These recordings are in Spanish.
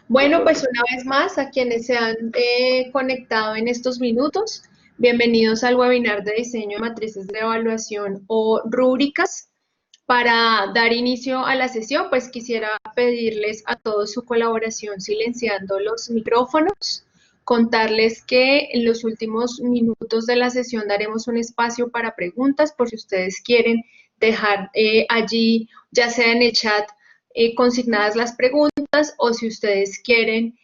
Bueno, pues una vez más a quienes se han conectado en estos minutos, bienvenidos al webinar de diseño de matrices de evaluación o rúbricas. Para dar inicio a la sesión, pues quisiera pedirles a todos su colaboración silenciando los micrófonos, contarles que en los últimos minutos de la sesión daremos un espacio para preguntas por si ustedes quieren dejar allí, ya sea en el chat, consignadas las preguntas, o si ustedes quieren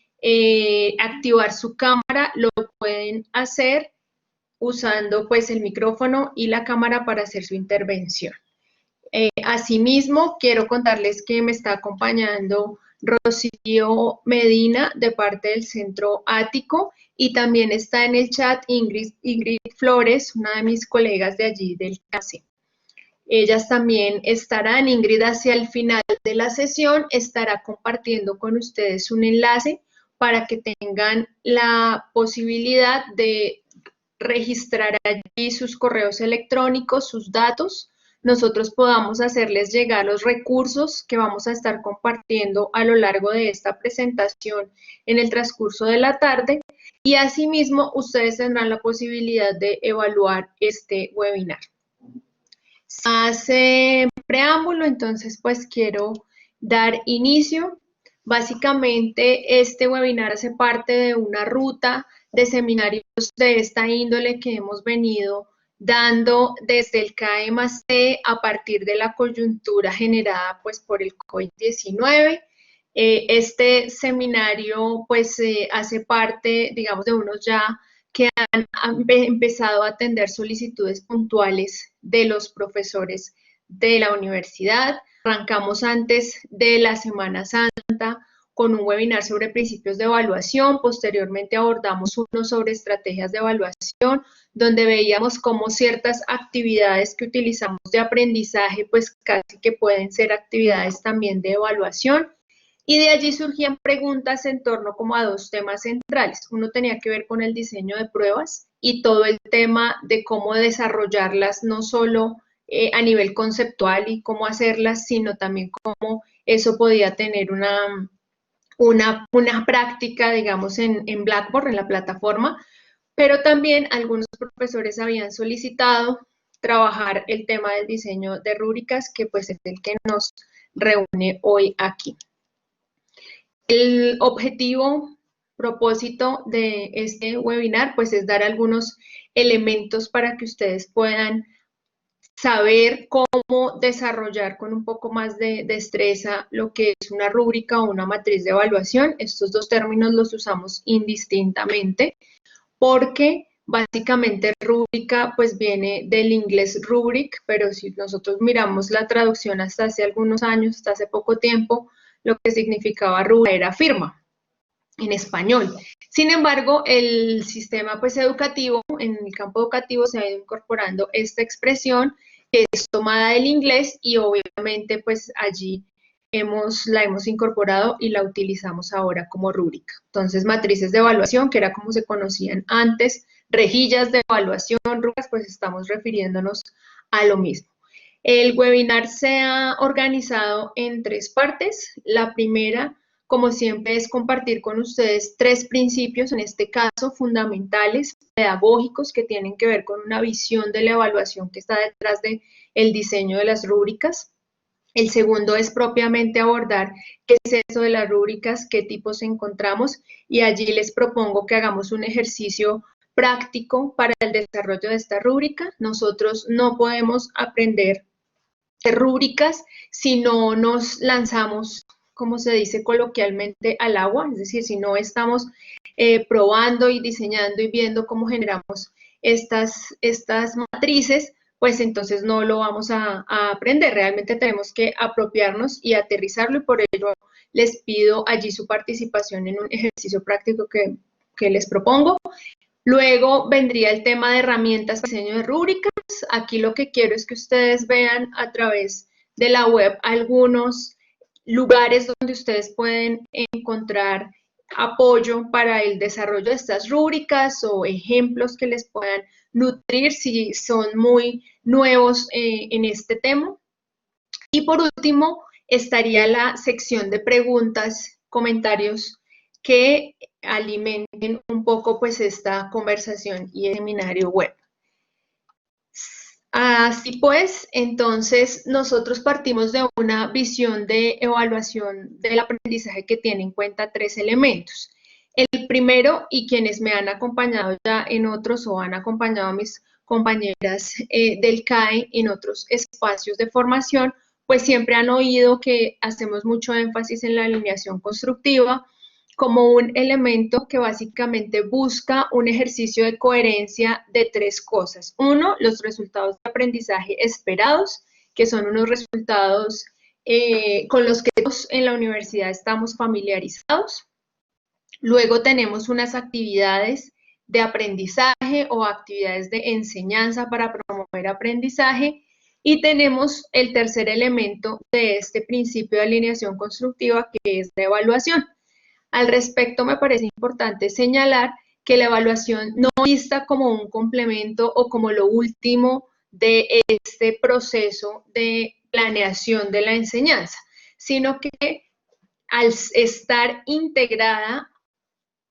activar su cámara, lo pueden hacer usando pues el micrófono y la cámara para hacer su intervención. Asimismo, quiero contarles que me está acompañando Rocío Medina de parte del Centro Ático, y también está en el chat Ingrid Flores, una de mis colegas de allí del CASE. Ellas también estarán. Ingrid hacia el final de la sesión estará compartiendo con ustedes un enlace para que tengan la posibilidad de registrar allí sus correos electrónicos, sus datos, nosotros podamos hacerles llegar los recursos que vamos a estar compartiendo a lo largo de esta presentación en el transcurso de la tarde, y asimismo ustedes tendrán la posibilidad de evaluar este webinar. Hace preámbulo, entonces pues quiero dar inicio. Básicamente este webinar hace parte de una ruta de seminarios de esta índole que hemos venido dando desde el CAE+C a partir de la coyuntura generada pues por el COVID-19. Este seminario pues hace parte, digamos, de unos ya que han empezado a atender solicitudes puntuales de los profesores de la universidad. Arrancamos antes de la Semana Santa con un webinar sobre principios de evaluación, posteriormente abordamos uno sobre estrategias de evaluación, donde veíamos cómo ciertas actividades que utilizamos de aprendizaje, pues casi que pueden ser actividades también de evaluación. Y de allí surgían preguntas en torno como a dos temas centrales. Uno tenía que ver con el diseño de pruebas y todo el tema de cómo desarrollarlas, no solo a nivel conceptual y cómo hacerlas, sino también cómo eso podía tener una práctica, digamos, en Blackboard, en la plataforma. Pero también algunos profesores habían solicitado trabajar el tema del diseño de rúbricas, que pues es el que nos reúne hoy aquí. El objetivo, propósito de este webinar, pues es dar algunos elementos para que ustedes puedan saber cómo desarrollar con un poco más de destreza lo que es una rúbrica o una matriz de evaluación. Estos dos términos los usamos indistintamente porque básicamente rúbrica pues viene del inglés rubric, pero si nosotros miramos la traducción hasta hace algunos años, hasta hace poco tiempo, lo que significaba rúbrica era firma en español. Sin embargo, el sistema pues educativo, en el campo educativo se ha ido incorporando esta expresión que es tomada del inglés, y obviamente pues allí la hemos incorporado y la utilizamos ahora como rúbrica. Entonces, matrices de evaluación, que era como se conocían antes, rejillas de evaluación, rúbricas, pues estamos refiriéndonos a lo mismo. El webinar se ha organizado en tres partes. La primera, como siempre, es compartir con ustedes tres principios, en este caso fundamentales, pedagógicos, que tienen que ver con una visión de la evaluación que está detrás del diseño de las rúbricas. El segundo es propiamente abordar qué es eso de las rúbricas, qué tipos encontramos, y allí les propongo que hagamos un ejercicio práctico para el desarrollo de esta rúbrica. Nosotros no podemos aprender rúbricas si no nos lanzamos, como se dice coloquialmente, al agua, es decir, si no estamos probando y diseñando y viendo cómo generamos estas matrices, pues entonces no lo vamos a aprender. Realmente tenemos que apropiarnos y aterrizarlo, y por ello les pido allí su participación en un ejercicio práctico que les propongo. Luego vendría el tema de herramientas para diseño de rúbricas. Aquí lo que quiero es que ustedes vean a través de la web algunos lugares donde ustedes pueden encontrar apoyo para el desarrollo de estas rúbricas o ejemplos que les puedan nutrir si son muy nuevos en este tema. Y por último, estaría la sección de preguntas, comentarios que alimenten un poco pues esta conversación y el seminario web. Así pues, entonces nosotros partimos de una visión de evaluación del aprendizaje que tiene en cuenta 3 elementos. El primero, y quienes me han acompañado ya en otros o han acompañado a mis compañeras del CAE en otros espacios de formación, pues siempre han oído que hacemos mucho énfasis en la alineación constructiva como un elemento que básicamente busca un ejercicio de coherencia de 3 cosas. Uno, los resultados de aprendizaje esperados, que son unos resultados con los que todos en la universidad estamos familiarizados. Luego tenemos unas actividades de aprendizaje o actividades de enseñanza para promover aprendizaje. Y tenemos el tercer elemento de este principio de alineación constructiva, que es la evaluación. Al respecto, me parece importante señalar que la evaluación no es vista como un complemento o como lo último de este proceso de planeación de la enseñanza, sino que al estar integrada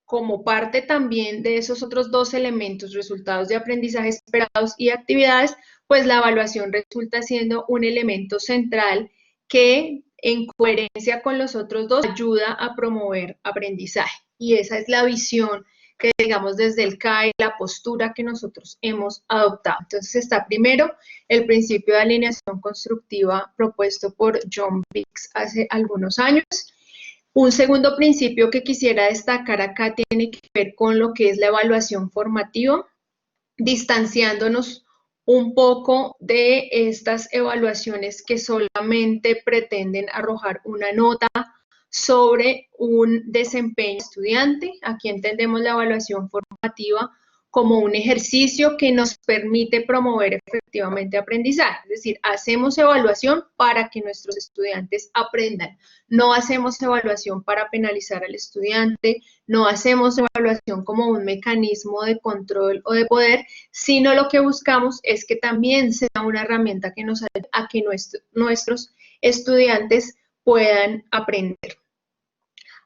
como parte también de esos otros 2 elementos, resultados de aprendizaje esperados y actividades, pues la evaluación resulta siendo un elemento central que en coherencia con los otros 2 ayuda a promover aprendizaje. Y esa es la visión que, digamos, desde el CAE, la postura que nosotros hemos adoptado. Entonces está primero el principio de alineación constructiva propuesto por John Biggs hace algunos años. Un segundo principio que quisiera destacar acá tiene que ver con lo que es la evaluación formativa, distanciándonos un poco de estas evaluaciones que solamente pretenden arrojar una nota sobre un desempeño estudiante. Aquí entendemos la evaluación formativa como un ejercicio que nos permite promover efectivamente aprendizaje. Es decir, hacemos evaluación para que nuestros estudiantes aprendan. No hacemos evaluación para penalizar al estudiante, no hacemos evaluación como un mecanismo de control o de poder, sino lo que buscamos es que también sea una herramienta que nos ayude a que nuestros estudiantes puedan aprender.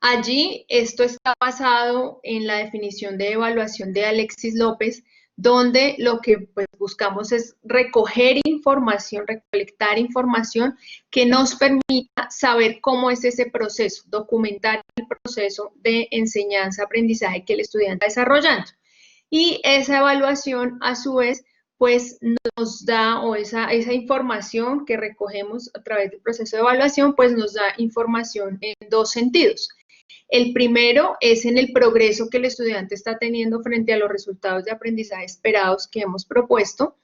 Allí, esto está basado en la definición de evaluación de Alexis López, donde lo que pues, buscamos es recoger información, recolectar información que nos permita saber cómo es ese proceso, documentar el proceso de enseñanza-aprendizaje que el estudiante está desarrollando. Y esa evaluación, a su vez, pues nos da, o esa información que recogemos a través del proceso de evaluación, pues nos da información en 2 sentidos. El primero es en el progreso que el estudiante está teniendo frente a los resultados de aprendizaje esperados que hemos propuesto,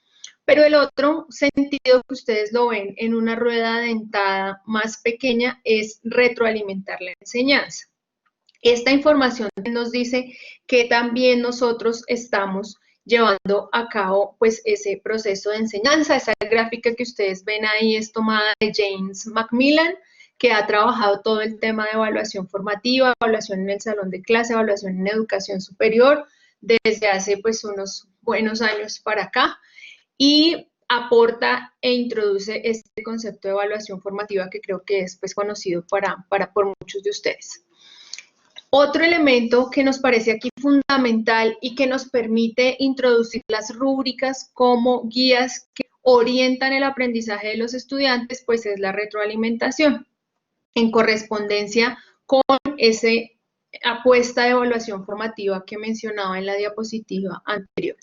pero el otro sentido que ustedes lo ven en una rueda dentada más pequeña es retroalimentar la enseñanza. Esta información nos dice que también nosotros estamos llevando a cabo pues ese proceso de enseñanza. Esa gráfica que ustedes ven ahí es tomada de James Macmillan, que ha trabajado todo el tema de evaluación formativa, evaluación en el salón de clase, evaluación en educación superior, desde hace pues unos buenos años para acá, y aporta e introduce este concepto de evaluación formativa que creo que es pues conocido por muchos de ustedes. Otro elemento que nos parece aquí fundamental y que nos permite introducir las rúbricas como guías que orientan el aprendizaje de los estudiantes, pues es la retroalimentación, en correspondencia con esa apuesta de evaluación formativa que mencionaba en la diapositiva anterior.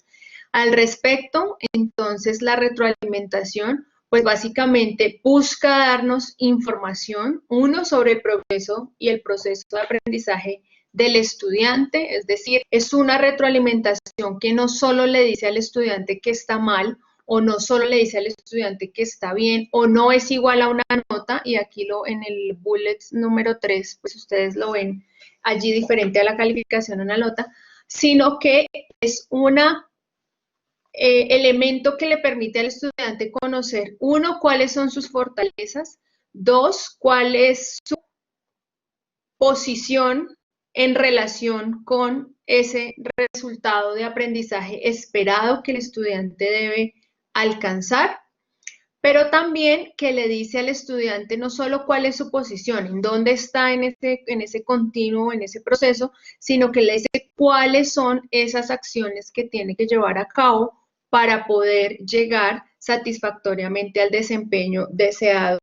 Al respecto, entonces, la retroalimentación, pues básicamente busca darnos información, uno, sobre el progreso y el proceso de aprendizaje del estudiante, es decir, es una retroalimentación que no solo le dice al estudiante que está mal, o no solo le dice al estudiante que está bien, o no es igual a una nota, y aquí en el bullet número 3, pues ustedes lo ven allí diferente a la calificación en la nota, sino que es una elemento que le permite al estudiante conocer, uno, cuáles son sus fortalezas, dos, cuál es su posición en relación con ese resultado de aprendizaje esperado que el estudiante debe alcanzar, pero también que le dice al estudiante no solo cuál es su posición, en dónde está en ese continuo, en ese proceso, sino que le dice cuáles son esas acciones que tiene que llevar a cabo para poder llegar satisfactoriamente al desempeño deseado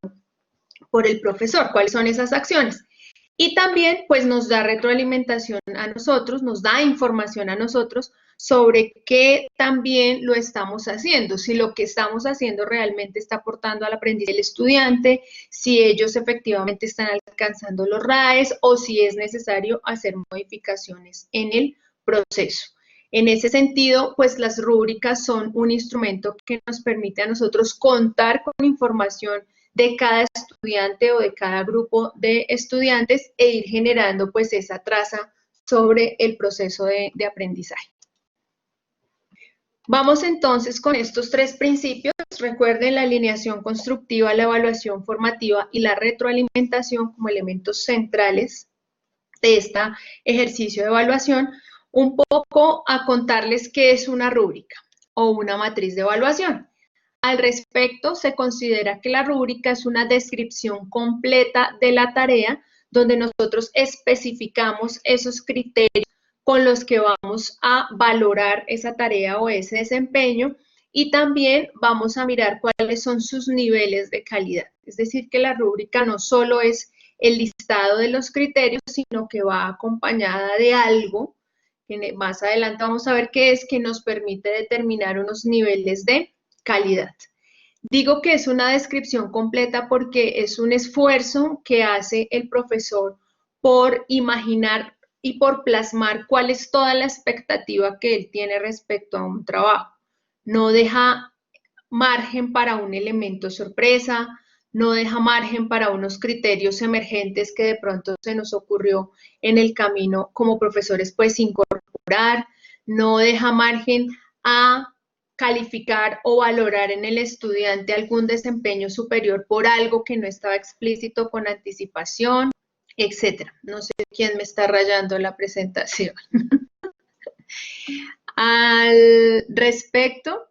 por el profesor. ¿Cuáles son esas acciones? Y también pues nos da retroalimentación a nosotros, nos da información a nosotros sobre qué también lo estamos haciendo, si lo que estamos haciendo realmente está aportando al aprendizaje del estudiante, si ellos efectivamente están alcanzando los RAEs o si es necesario hacer modificaciones en el proceso. En ese sentido, pues las rúbricas son un instrumento que nos permite a nosotros contar con información de cada estudiante o de cada grupo de estudiantes e ir generando pues esa traza sobre el proceso de aprendizaje. Vamos entonces con estos tres principios. Recuerden la alineación constructiva, la evaluación formativa y la retroalimentación como elementos centrales de este ejercicio de evaluación. Un poco a contarles qué es una rúbrica o una matriz de evaluación. Al respecto, se considera que la rúbrica es una descripción completa de la tarea donde nosotros especificamos esos criterios con los que vamos a valorar esa tarea o ese desempeño y también vamos a mirar cuáles son sus niveles de calidad. Es decir, que la rúbrica no solo es el listado de los criterios, sino que va acompañada de algo que más adelante vamos a ver qué es, que nos permite determinar unos niveles de calidad. Digo que es una descripción completa porque es un esfuerzo que hace el profesor por imaginar y por plasmar cuál es toda la expectativa que él tiene respecto a un trabajo. No deja margen para un elemento sorpresa, no deja margen para unos criterios emergentes que de pronto se nos ocurrió en el camino como profesores pues incorporar, no deja margen a calificar o valorar en el estudiante algún desempeño superior por algo que no estaba explícito con anticipación, etcétera. No sé quién me está rayando la presentación. Al respecto,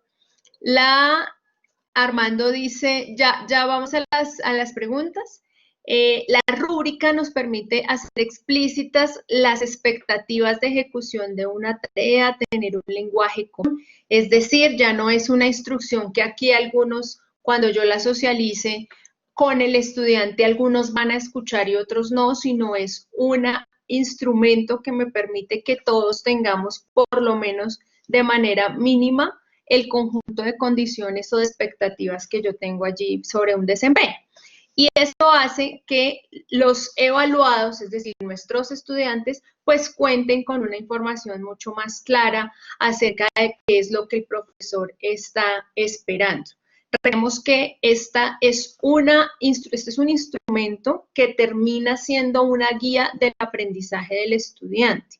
Armando dice, ya vamos a las preguntas. La rúbrica nos permite hacer explícitas las expectativas de ejecución de una tarea, tener un lenguaje común, es decir, ya no es una instrucción que aquí algunos, cuando yo la socialice con el estudiante, algunos van a escuchar y otros no, sino es un instrumento que me permite que todos tengamos por lo menos de manera mínima el conjunto de condiciones o de expectativas que yo tengo allí sobre un desempeño. Y esto hace que los evaluados, es decir, nuestros estudiantes, pues cuenten con una información mucho más clara acerca de qué es lo que el profesor está esperando. Recordemos que este es un instrumento que termina siendo una guía del aprendizaje del estudiante.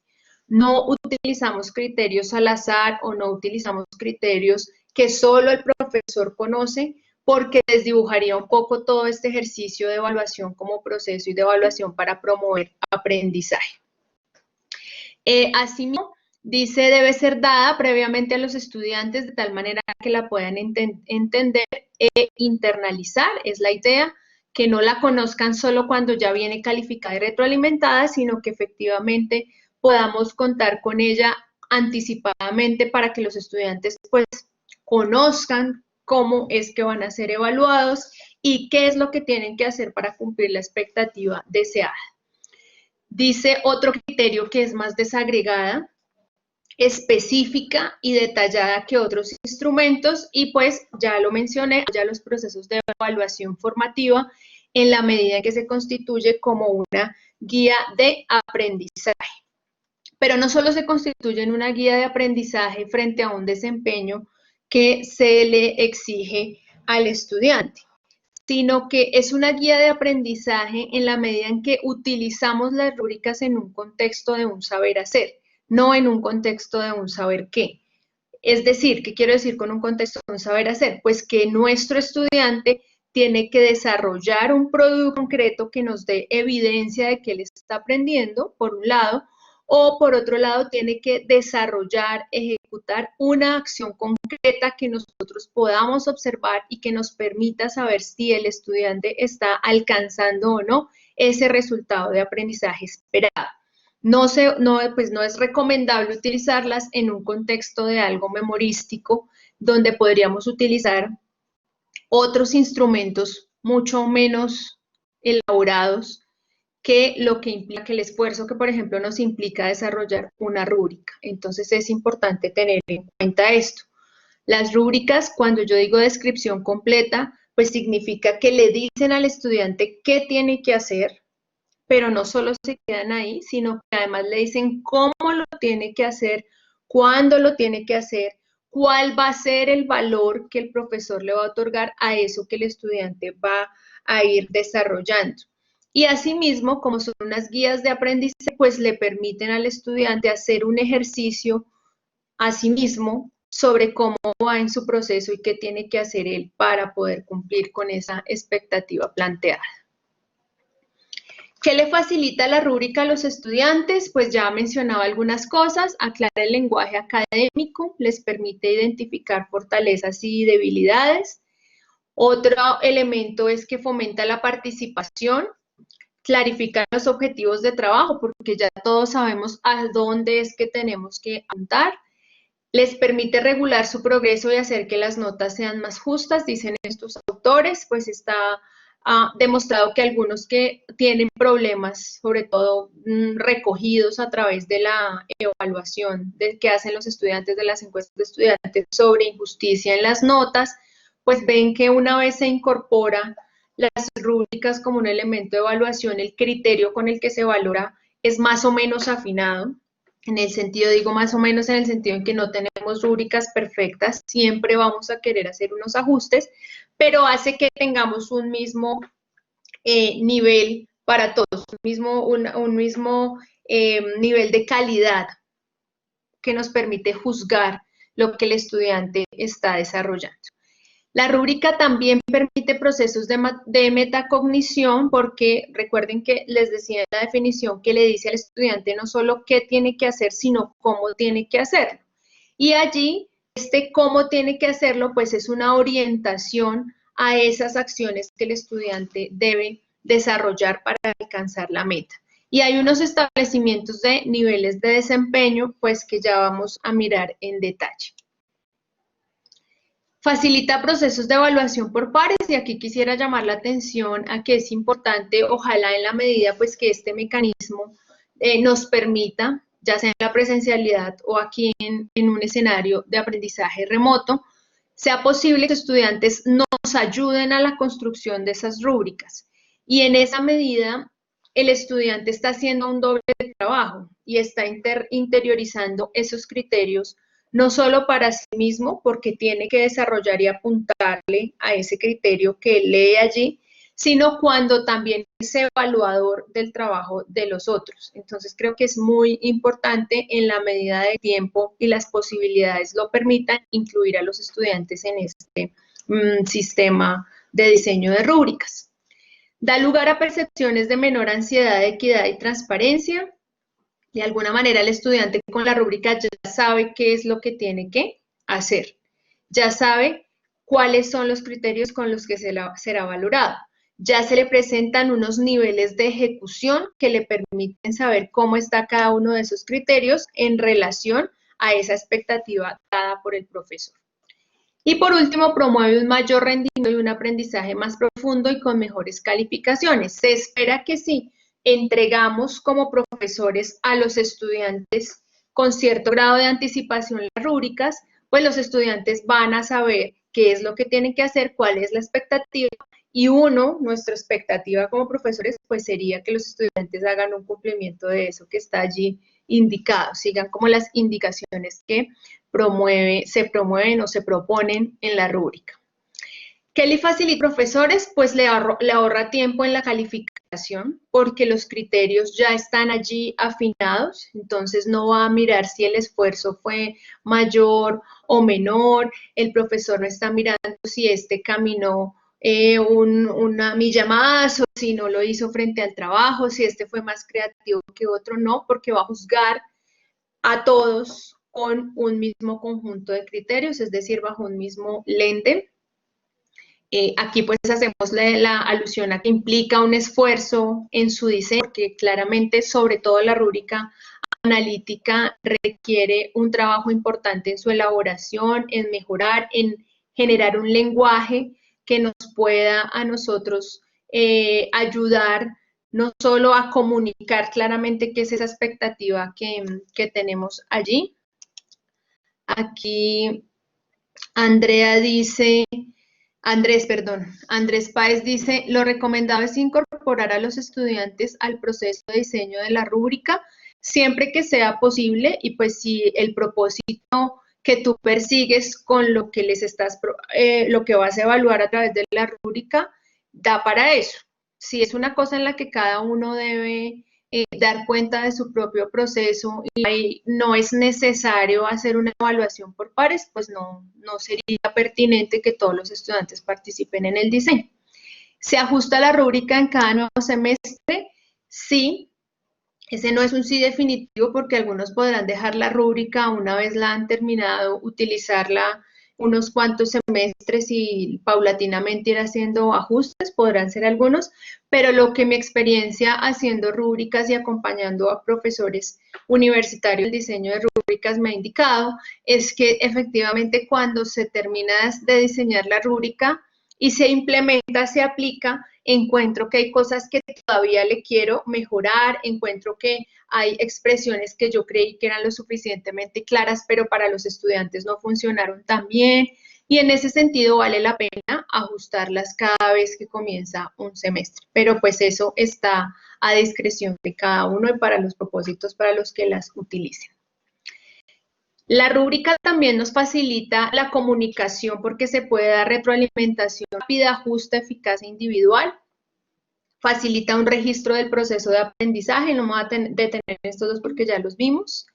No utilizamos criterios al azar o no utilizamos criterios que solo el profesor conoce, porque desdibujaría un poco todo este ejercicio de evaluación como proceso y de evaluación para promover aprendizaje. Asimismo, dice, debe ser dada previamente a los estudiantes de tal manera que la puedan entender e internalizar, es la idea, que no la conozcan solo cuando ya viene calificada y retroalimentada, sino que efectivamente podamos contar con ella anticipadamente para que los estudiantes pues conozcan cómo es que van a ser evaluados y qué es lo que tienen que hacer para cumplir la expectativa deseada. Dice otro criterio que es más desagregada, específica y detallada que otros instrumentos y pues ya lo mencioné, ya los procesos de evaluación formativa en la medida en que se constituye como una guía de aprendizaje. Pero no solo se constituye en una guía de aprendizaje frente a un desempeño que se le exige al estudiante, sino que es una guía de aprendizaje en la medida en que utilizamos las rúbricas en un contexto de un saber hacer, no en un contexto de un saber qué. Es decir, ¿qué quiero decir con un contexto de un saber hacer? Pues que nuestro estudiante tiene que desarrollar un producto concreto que nos dé evidencia de que él está aprendiendo, por un lado, o por otro lado tiene que desarrollar, ejecutar una acción concreta que nosotros podamos observar y que nos permita saber si el estudiante está alcanzando o no ese resultado de aprendizaje esperado. Pues no es recomendable utilizarlas en un contexto de algo memorístico, donde podríamos utilizar otros instrumentos mucho menos elaborados que lo que implica que el esfuerzo que, por ejemplo, nos implica desarrollar una rúbrica. Entonces es importante tener en cuenta esto. Las rúbricas, cuando yo digo descripción completa, pues significa que le dicen al estudiante qué tiene que hacer, pero no solo se quedan ahí, sino que además le dicen cómo lo tiene que hacer, cuándo lo tiene que hacer, cuál va a ser el valor que el profesor le va a otorgar a eso que el estudiante va a ir desarrollando. Y asimismo, como son unas guías de aprendizaje, pues le permiten al estudiante hacer un ejercicio a sí mismo sobre cómo va en su proceso y qué tiene que hacer él para poder cumplir con esa expectativa planteada. ¿Qué le facilita la rúbrica a los estudiantes? Pues ya mencionaba algunas cosas, aclara el lenguaje académico, les permite identificar fortalezas y debilidades. Otro elemento es que fomenta la participación, clarificar los objetivos de trabajo, porque ya todos sabemos a dónde es que tenemos que apuntar. Les permite regular su progreso y hacer que las notas sean más justas, dicen estos autores, pues está demostrado que algunos que tienen problemas, sobre todo recogidos a través de la evaluación que hacen los estudiantes de las encuestas de estudiantes sobre injusticia en las notas, pues ven que una vez se incorpora las rúbricas como un elemento de evaluación, el criterio con el que se valora es más o menos afinado, en el sentido, digo más o menos en el sentido en que no tenemos rúbricas perfectas, siempre vamos a querer hacer unos ajustes, pero hace que tengamos un mismo nivel para todos, un mismo nivel de calidad que nos permite juzgar lo que el estudiante está desarrollando. La rúbrica también permite procesos de metacognición porque recuerden que les decía en la definición que le dice al estudiante no solo qué tiene que hacer, sino cómo tiene que hacerlo. Y allí, cómo tiene que hacerlo, pues es una orientación a esas acciones que el estudiante debe desarrollar para alcanzar la meta. Y hay unos establecimientos de niveles de desempeño, pues que ya vamos a mirar en detalle. Facilita procesos de evaluación por pares y aquí quisiera llamar la atención a que es importante, ojalá en la medida pues que este mecanismo nos permita, ya sea en la presencialidad o aquí en un escenario de aprendizaje remoto, sea posible que los estudiantes nos ayuden a la construcción de esas rúbricas. Y en esa medida, el estudiante está haciendo un doble trabajo y está interiorizando esos criterios no solo para sí mismo, porque tiene que desarrollar y apuntarle a ese criterio que lee allí, sino cuando también es evaluador del trabajo de los otros. Entonces creo que es muy importante en la medida de tiempo y las posibilidades lo permitan, incluir a los estudiantes en este sistema de diseño de rúbricas. Da lugar a percepciones de menor ansiedad, equidad y transparencia. De alguna manera el estudiante con la rúbrica ya sabe qué es lo que tiene que hacer, ya sabe cuáles son los criterios con los que será valorado, ya se le presentan unos niveles de ejecución que le permiten saber cómo está cada uno de esos criterios en relación a esa expectativa dada por el profesor. Y por último, promueve un mayor rendimiento y un aprendizaje más profundo y con mejores calificaciones. Se espera que sí entregamos como profesores a los estudiantes con cierto grado de anticipación las rúbricas, pues los estudiantes van a saber qué es lo que tienen que hacer, cuál es la expectativa, y nuestra expectativa como profesores, pues sería que los estudiantes hagan un cumplimiento de eso que está allí indicado, sigan como las indicaciones que se promueven o se proponen en la rúbrica. ¿Qué le facilita a los profesores? Pues le ahorra tiempo en la calificación porque los criterios ya están allí afinados, entonces no va a mirar si el esfuerzo fue mayor o menor, el profesor no está mirando si caminó una milla más, o si no lo hizo frente al trabajo, si este fue más creativo que otro, no, porque va a juzgar a todos con un mismo conjunto de criterios, es decir, bajo un mismo lente. Aquí pues hacemos la alusión a que implica un esfuerzo en su diseño, porque claramente, sobre todo la rúbrica analítica, requiere un trabajo importante en su elaboración, en mejorar, en generar un lenguaje que nos pueda a nosotros ayudar no solo a comunicar claramente qué es esa expectativa que tenemos allí. Aquí Andrés Páez dice, lo recomendable es incorporar a los estudiantes al proceso de diseño de la rúbrica, siempre que sea posible, y pues si el propósito que tú persigues con lo que lo que vas a evaluar a través de la rúbrica, da para eso. Si es una cosa en la que cada uno debe dar cuenta de su propio proceso y no es necesario hacer una evaluación por pares, pues no sería pertinente que todos los estudiantes participen en el diseño. ¿Se ajusta la rúbrica en cada nuevo semestre? Sí. Ese no es un sí definitivo porque algunos podrán dejar la rúbrica una vez la han terminado, utilizarla unos cuantos semestres y paulatinamente ir haciendo ajustes, podrán ser algunos, pero lo que mi experiencia haciendo rúbricas y acompañando a profesores universitarios el diseño de rúbricas me ha indicado es que efectivamente cuando se termina de diseñar la rúbrica y se implementa, se aplica, encuentro que hay cosas que todavía le quiero mejorar, encuentro que hay expresiones que yo creí que eran lo suficientemente claras, pero para los estudiantes no funcionaron tan bien, y en ese sentido vale la pena ajustarlas cada vez que comienza un semestre, pero pues eso está a discreción de cada uno y para los propósitos para los que las utilicen. La rúbrica también nos facilita la comunicación porque se puede dar retroalimentación rápida, justa, eficaz e individual. Facilita un registro del proceso de aprendizaje, no me voy a detener en estos dos porque ya los vimos.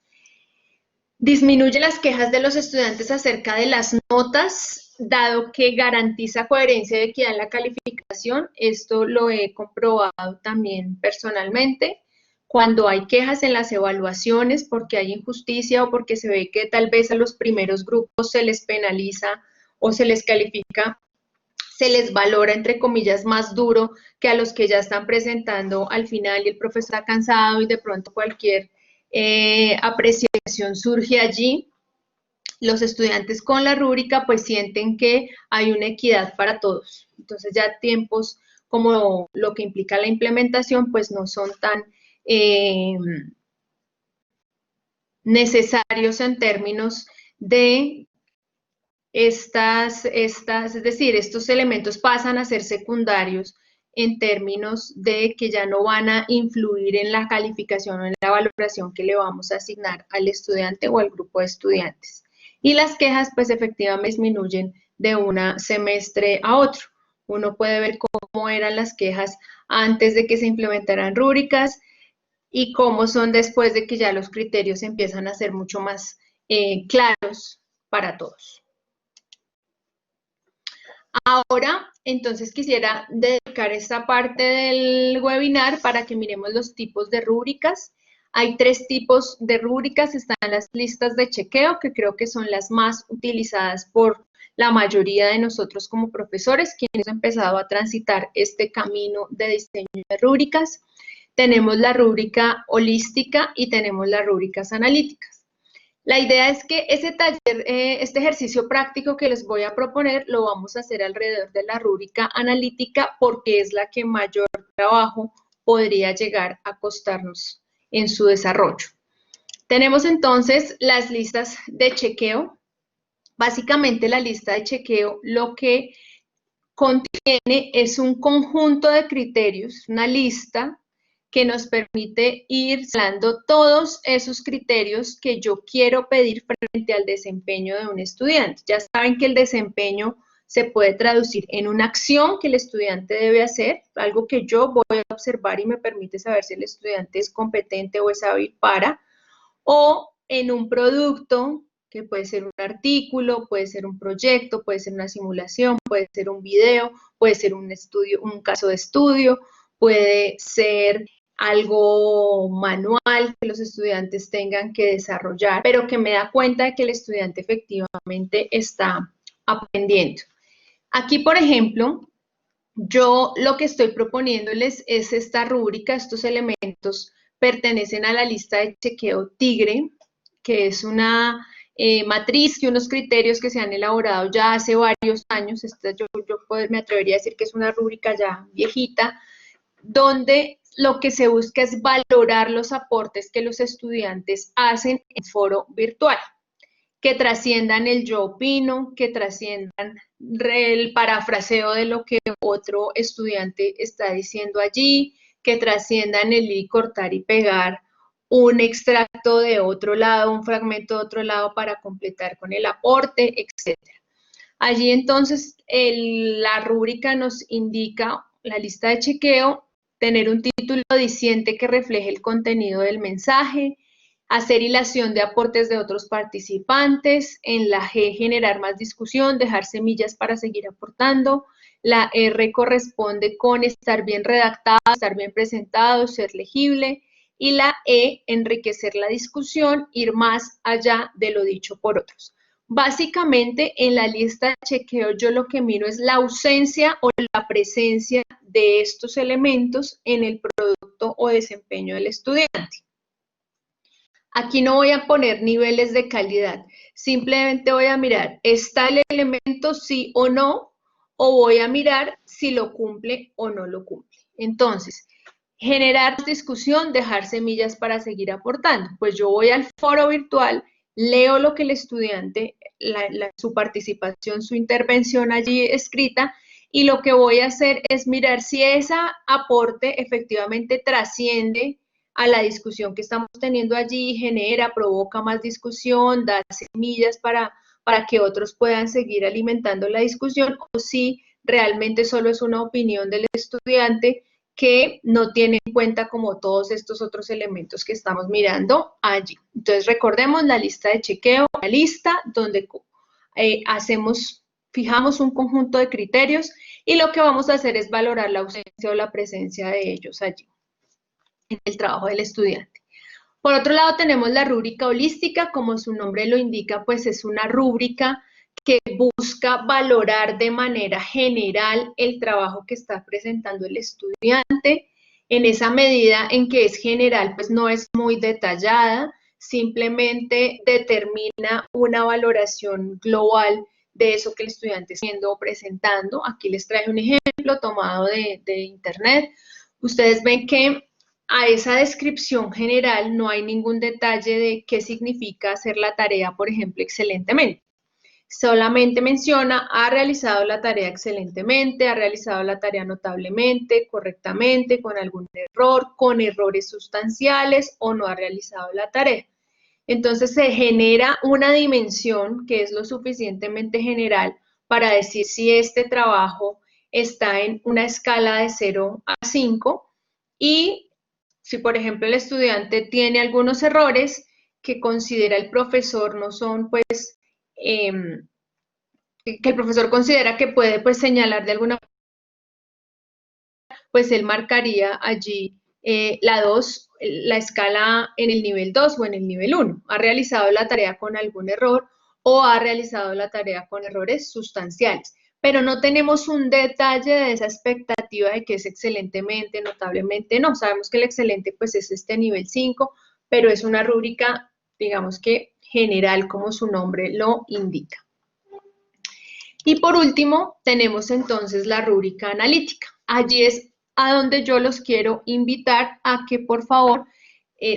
Disminuye las quejas de los estudiantes acerca de las notas, dado que garantiza coherencia y equidad en la calificación. Esto lo he comprobado también personalmente. Cuando hay quejas en las evaluaciones porque hay injusticia o porque se ve que tal vez a los primeros grupos se les penaliza o se les califica, se les valora, entre comillas, más duro que a los que ya están presentando al final y el profesor está cansado y de pronto cualquier apreciación surge allí. Los estudiantes con la rúbrica pues sienten que hay una equidad para todos. Entonces ya tiempos como lo que implica la implementación pues no son tan necesarios en términos de es decir, estos elementos pasan a ser secundarios en términos de que ya no van a influir en la calificación o en la valoración que le vamos a asignar al estudiante o al grupo de estudiantes. Y las quejas, pues efectivamente disminuyen de un semestre a otro. Uno puede ver cómo eran las quejas antes de que se implementaran rúbricas y cómo son después de que ya los criterios empiezan a ser mucho más claros para todos. Ahora, entonces quisiera dedicar esta parte del webinar para que miremos los tipos de rúbricas. Hay 3 tipos de rúbricas, están las listas de chequeo, que creo que son las más utilizadas por la mayoría de nosotros como profesores, quienes han empezado a transitar este camino de diseño de rúbricas. Tenemos la rúbrica holística y tenemos las rúbricas analíticas. La idea es que ese taller, este ejercicio práctico que les voy a proponer, lo vamos a hacer alrededor de la rúbrica analítica porque es la que mayor trabajo podría llegar a costarnos en su desarrollo. Tenemos entonces las listas de chequeo. Básicamente la lista de chequeo lo que contiene es un conjunto de criterios, una lista que nos permite ir señalando todos esos criterios que yo quiero pedir frente al desempeño de un estudiante. Ya saben que el desempeño se puede traducir en una acción que el estudiante debe hacer, algo que yo voy a observar y me permite saber si el estudiante es competente o es hábil para, o en un producto que puede ser un artículo, puede ser un proyecto, puede ser una simulación, puede ser un video, puede ser un estudio, un caso de estudio, puede ser algo manual que los estudiantes tengan que desarrollar, pero que me da cuenta de que el estudiante efectivamente está aprendiendo. Aquí, por ejemplo, yo lo que estoy proponiéndoles es esta rúbrica. Estos elementos pertenecen a la lista de chequeo TIGRE, que es una matriz y unos criterios que se han elaborado ya hace varios años. Yo me atrevería a decir que es una rúbrica ya viejita, donde lo que se busca es valorar los aportes que los estudiantes hacen en foro virtual, que trasciendan el yo opino, que trasciendan el parafraseo de lo que otro estudiante está diciendo allí, que trasciendan el ir, cortar y pegar un extracto de otro lado, un fragmento de otro lado para completar con el aporte, etc. Allí entonces la rúbrica nos indica la lista de chequeo, tener un título diciente que refleje el contenido del mensaje, hacer hilación de aportes de otros participantes, en la G generar más discusión, dejar semillas para seguir aportando, la R corresponde con estar bien redactado, estar bien presentado, ser legible, y la E enriquecer la discusión, ir más allá de lo dicho por otros. Básicamente, en la lista de chequeo yo lo que miro es la ausencia o la presencia de estos elementos en el producto o desempeño del estudiante. Aquí no voy a poner niveles de calidad, simplemente voy a mirar, ¿está el elemento sí o no? O voy a mirar si lo cumple o no lo cumple. Entonces, generar discusión, dejar semillas para seguir aportando. Pues yo voy al foro virtual, leo lo que el estudiante, su participación, su intervención allí escrita, y lo que voy a hacer es mirar si ese aporte efectivamente trasciende a la discusión que estamos teniendo allí, genera, provoca más discusión, da semillas para que otros puedan seguir alimentando la discusión, o si realmente solo es una opinión del estudiante que no tiene en cuenta como todos estos otros elementos que estamos mirando allí. Entonces recordemos la lista de chequeo, la lista donde fijamos un conjunto de criterios y lo que vamos a hacer es valorar la ausencia o la presencia de ellos allí en el trabajo del estudiante. Por otro lado, tenemos la rúbrica holística, como su nombre lo indica, pues es una rúbrica que busca valorar de manera general el trabajo que está presentando el estudiante. En esa medida en que es general, pues no es muy detallada, simplemente determina una valoración global de eso que el estudiante está presentando. Aquí les traje un ejemplo tomado de internet. Ustedes ven que a esa descripción general no hay ningún detalle de qué significa hacer la tarea, por ejemplo, excelentemente. Solamente menciona, ha realizado la tarea excelentemente, ha realizado la tarea notablemente, correctamente, con algún error, con errores sustanciales o no ha realizado la tarea. Entonces se genera una dimensión que es lo suficientemente general para decir si este trabajo está en una escala de 0 a 5 y si, por ejemplo, el estudiante tiene algunos errores que considera el profesor no son, pues, que el profesor considera que puede, pues, señalar de alguna manera, pues él marcaría allí la 2, la escala en el nivel 2 o en el nivel 1. Ha realizado la tarea con algún error o ha realizado la tarea con errores sustanciales. Pero no tenemos un detalle de esa expectativa de que es excelentemente, notablemente, no. Sabemos que el excelente pues es este nivel 5, pero es una rúbrica, digamos que general, como su nombre lo indica. Y por último, tenemos entonces la rúbrica analítica. Allí es a donde yo los quiero invitar a que por favor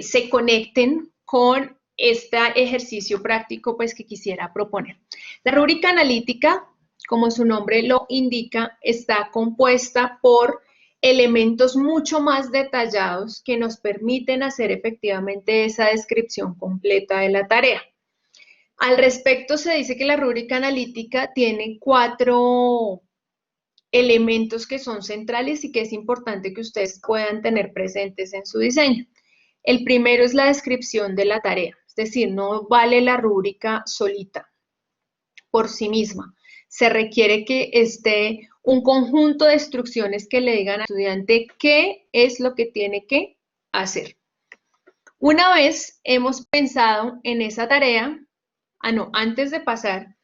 se conecten con este ejercicio práctico pues que quisiera proponer. La rúbrica analítica, como su nombre lo indica, está compuesta por elementos mucho más detallados que nos permiten hacer efectivamente esa descripción completa de la tarea. Al respecto, se dice que la rúbrica analítica tiene 4 elementos que son centrales y que es importante que ustedes puedan tener presentes en su diseño. El primero es la descripción de la tarea. Es decir, no vale la rúbrica solita por sí misma. Se requiere que esté un conjunto de instrucciones que le digan al estudiante qué es lo que tiene que hacer. Una vez hemos pensado en esa tarea, antes de pasar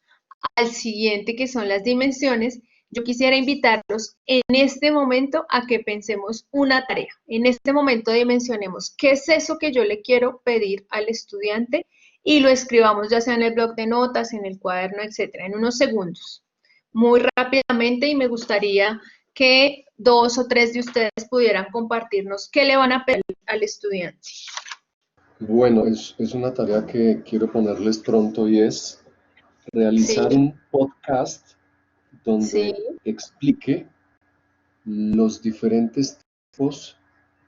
al siguiente que son las dimensiones, yo quisiera invitarlos en este momento a que pensemos una tarea. En este momento dimensionemos qué es eso que yo le quiero pedir al estudiante y lo escribamos ya sea en el bloc de notas, en el cuaderno, etcétera, en unos segundos. Muy rápidamente, y me gustaría que 2 o 3 de ustedes pudieran compartirnos qué le van a pedir al estudiante. Bueno, es una tarea que quiero ponerles pronto y es realizar un podcast donde explique los diferentes tipos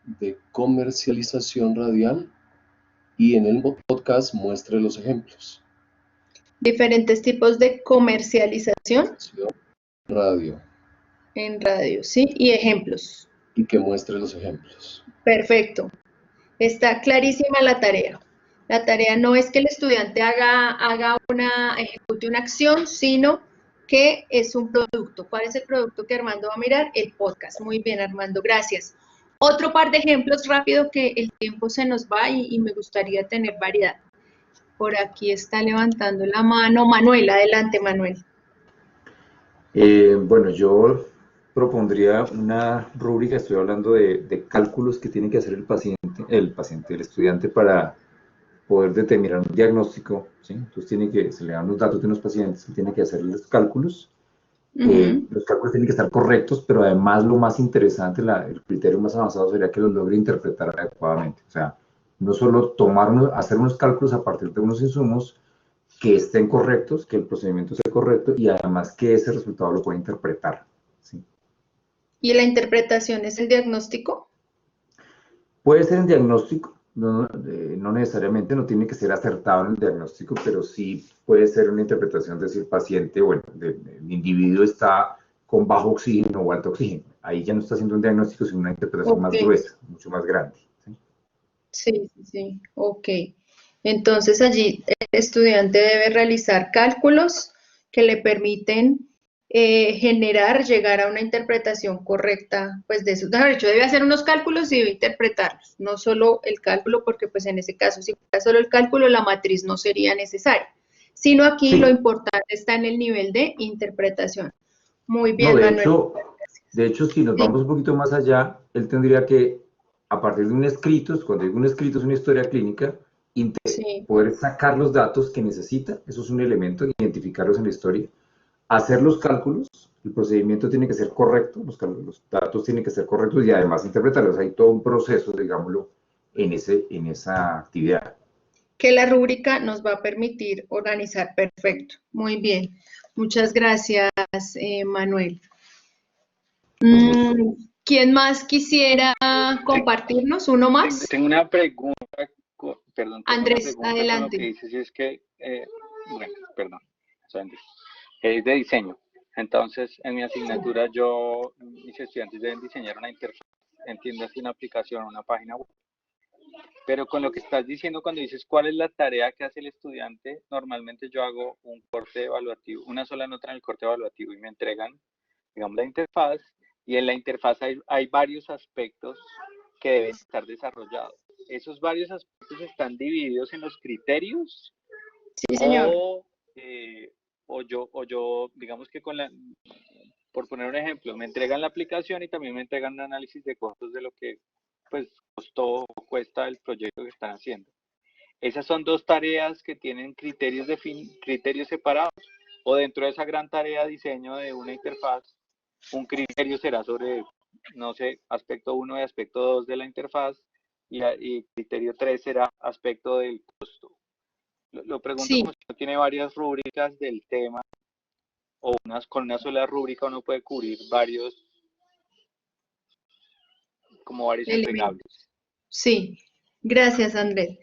de comercialización radial y en el podcast muestre los ejemplos. Diferentes tipos de comercialización. Radio. En radio, sí, y ejemplos. Y que muestre los ejemplos. Perfecto. Está clarísima la tarea. La tarea no es que el estudiante ejecute una acción, sino que es un producto. ¿Cuál es el producto que Armando va a mirar? El podcast. Muy bien, Armando, gracias. Otro par de ejemplos rápido que el tiempo se nos va y me gustaría tener variedad. Por aquí está levantando la mano Manuel. Adelante, Manuel. Bueno, yo propondría una rúbrica, estoy hablando de cálculos que tiene que hacer el estudiante para poder determinar un diagnóstico, ¿sí? Entonces se le dan los datos de unos pacientes, tiene que hacer los cálculos. Los cálculos tienen que estar correctos, pero además lo más interesante, el criterio más avanzado sería que los logre interpretar adecuadamente. O sea, no solo hacer unos cálculos a partir de unos insumos que estén correctos, que el procedimiento sea correcto y además que ese resultado lo pueda interpretar, ¿sí? ¿Y la interpretación es el diagnóstico? Puede ser en diagnóstico, no necesariamente, no tiene que ser acertado en el diagnóstico, pero sí puede ser una interpretación de si el paciente, bueno, el individuo está con bajo oxígeno o alto oxígeno. Ahí ya no está haciendo un diagnóstico, sino una interpretación más gruesa, mucho más grande, ¿sí? Sí, ok. Entonces allí el estudiante debe realizar cálculos que le permiten llegar a una interpretación correcta, pues de eso. De hecho, debe hacer unos cálculos y debe interpretarlos, no solo el cálculo, porque pues en ese caso, si fuera solo el cálculo, la matriz no sería necesaria, sino aquí lo importante está en el nivel de interpretación. Muy bien, Manuel. De hecho, si nos vamos un poquito más allá, él tendría que, a partir de un escrito, cuando digo un escrito es una historia clínica, poder sacar los datos que necesita, eso es un elemento, identificarlos en la historia, hacer los cálculos, el procedimiento tiene que ser correcto, los datos tienen que ser correctos y además interpretarlos. Hay todo un proceso, digámoslo, en esa actividad. Que la rúbrica nos va a permitir organizar perfecto. Muy bien. Muchas gracias, Manuel. ¿Quién más quisiera compartirnos? ¿Uno más? Tengo una pregunta, perdón. Andrés, una pregunta adelante. Con lo que dices, es que, bueno, perdón, soy Andrés, es de diseño. Entonces, en mi asignatura, mis estudiantes deben diseñar una interfaz, entiéndase una aplicación, una página web. Pero con lo que estás diciendo, cuando dices cuál es la tarea que hace el estudiante, normalmente yo hago un corte evaluativo, una sola nota en el corte evaluativo y me entregan, digamos, la interfaz. Y en la interfaz hay varios aspectos que deben estar desarrollados. ¿Esos varios aspectos están divididos en los criterios? Sí, señor. O yo, digamos que por poner un ejemplo, me entregan la aplicación y también me entregan un análisis de costos de lo que pues costó o cuesta el proyecto que están haciendo. ¿Esas son dos tareas que tienen criterios separados? ¿O dentro de esa gran tarea de diseño de una interfaz, un criterio será sobre, no sé, aspecto 1 y aspecto 2 de la interfaz y criterio 3 será aspecto del costo? Lo pregunto como si no tiene varias rúbricas del tema o con una sola rúbrica uno puede cubrir varios entregables. Sí, gracias, Andrés.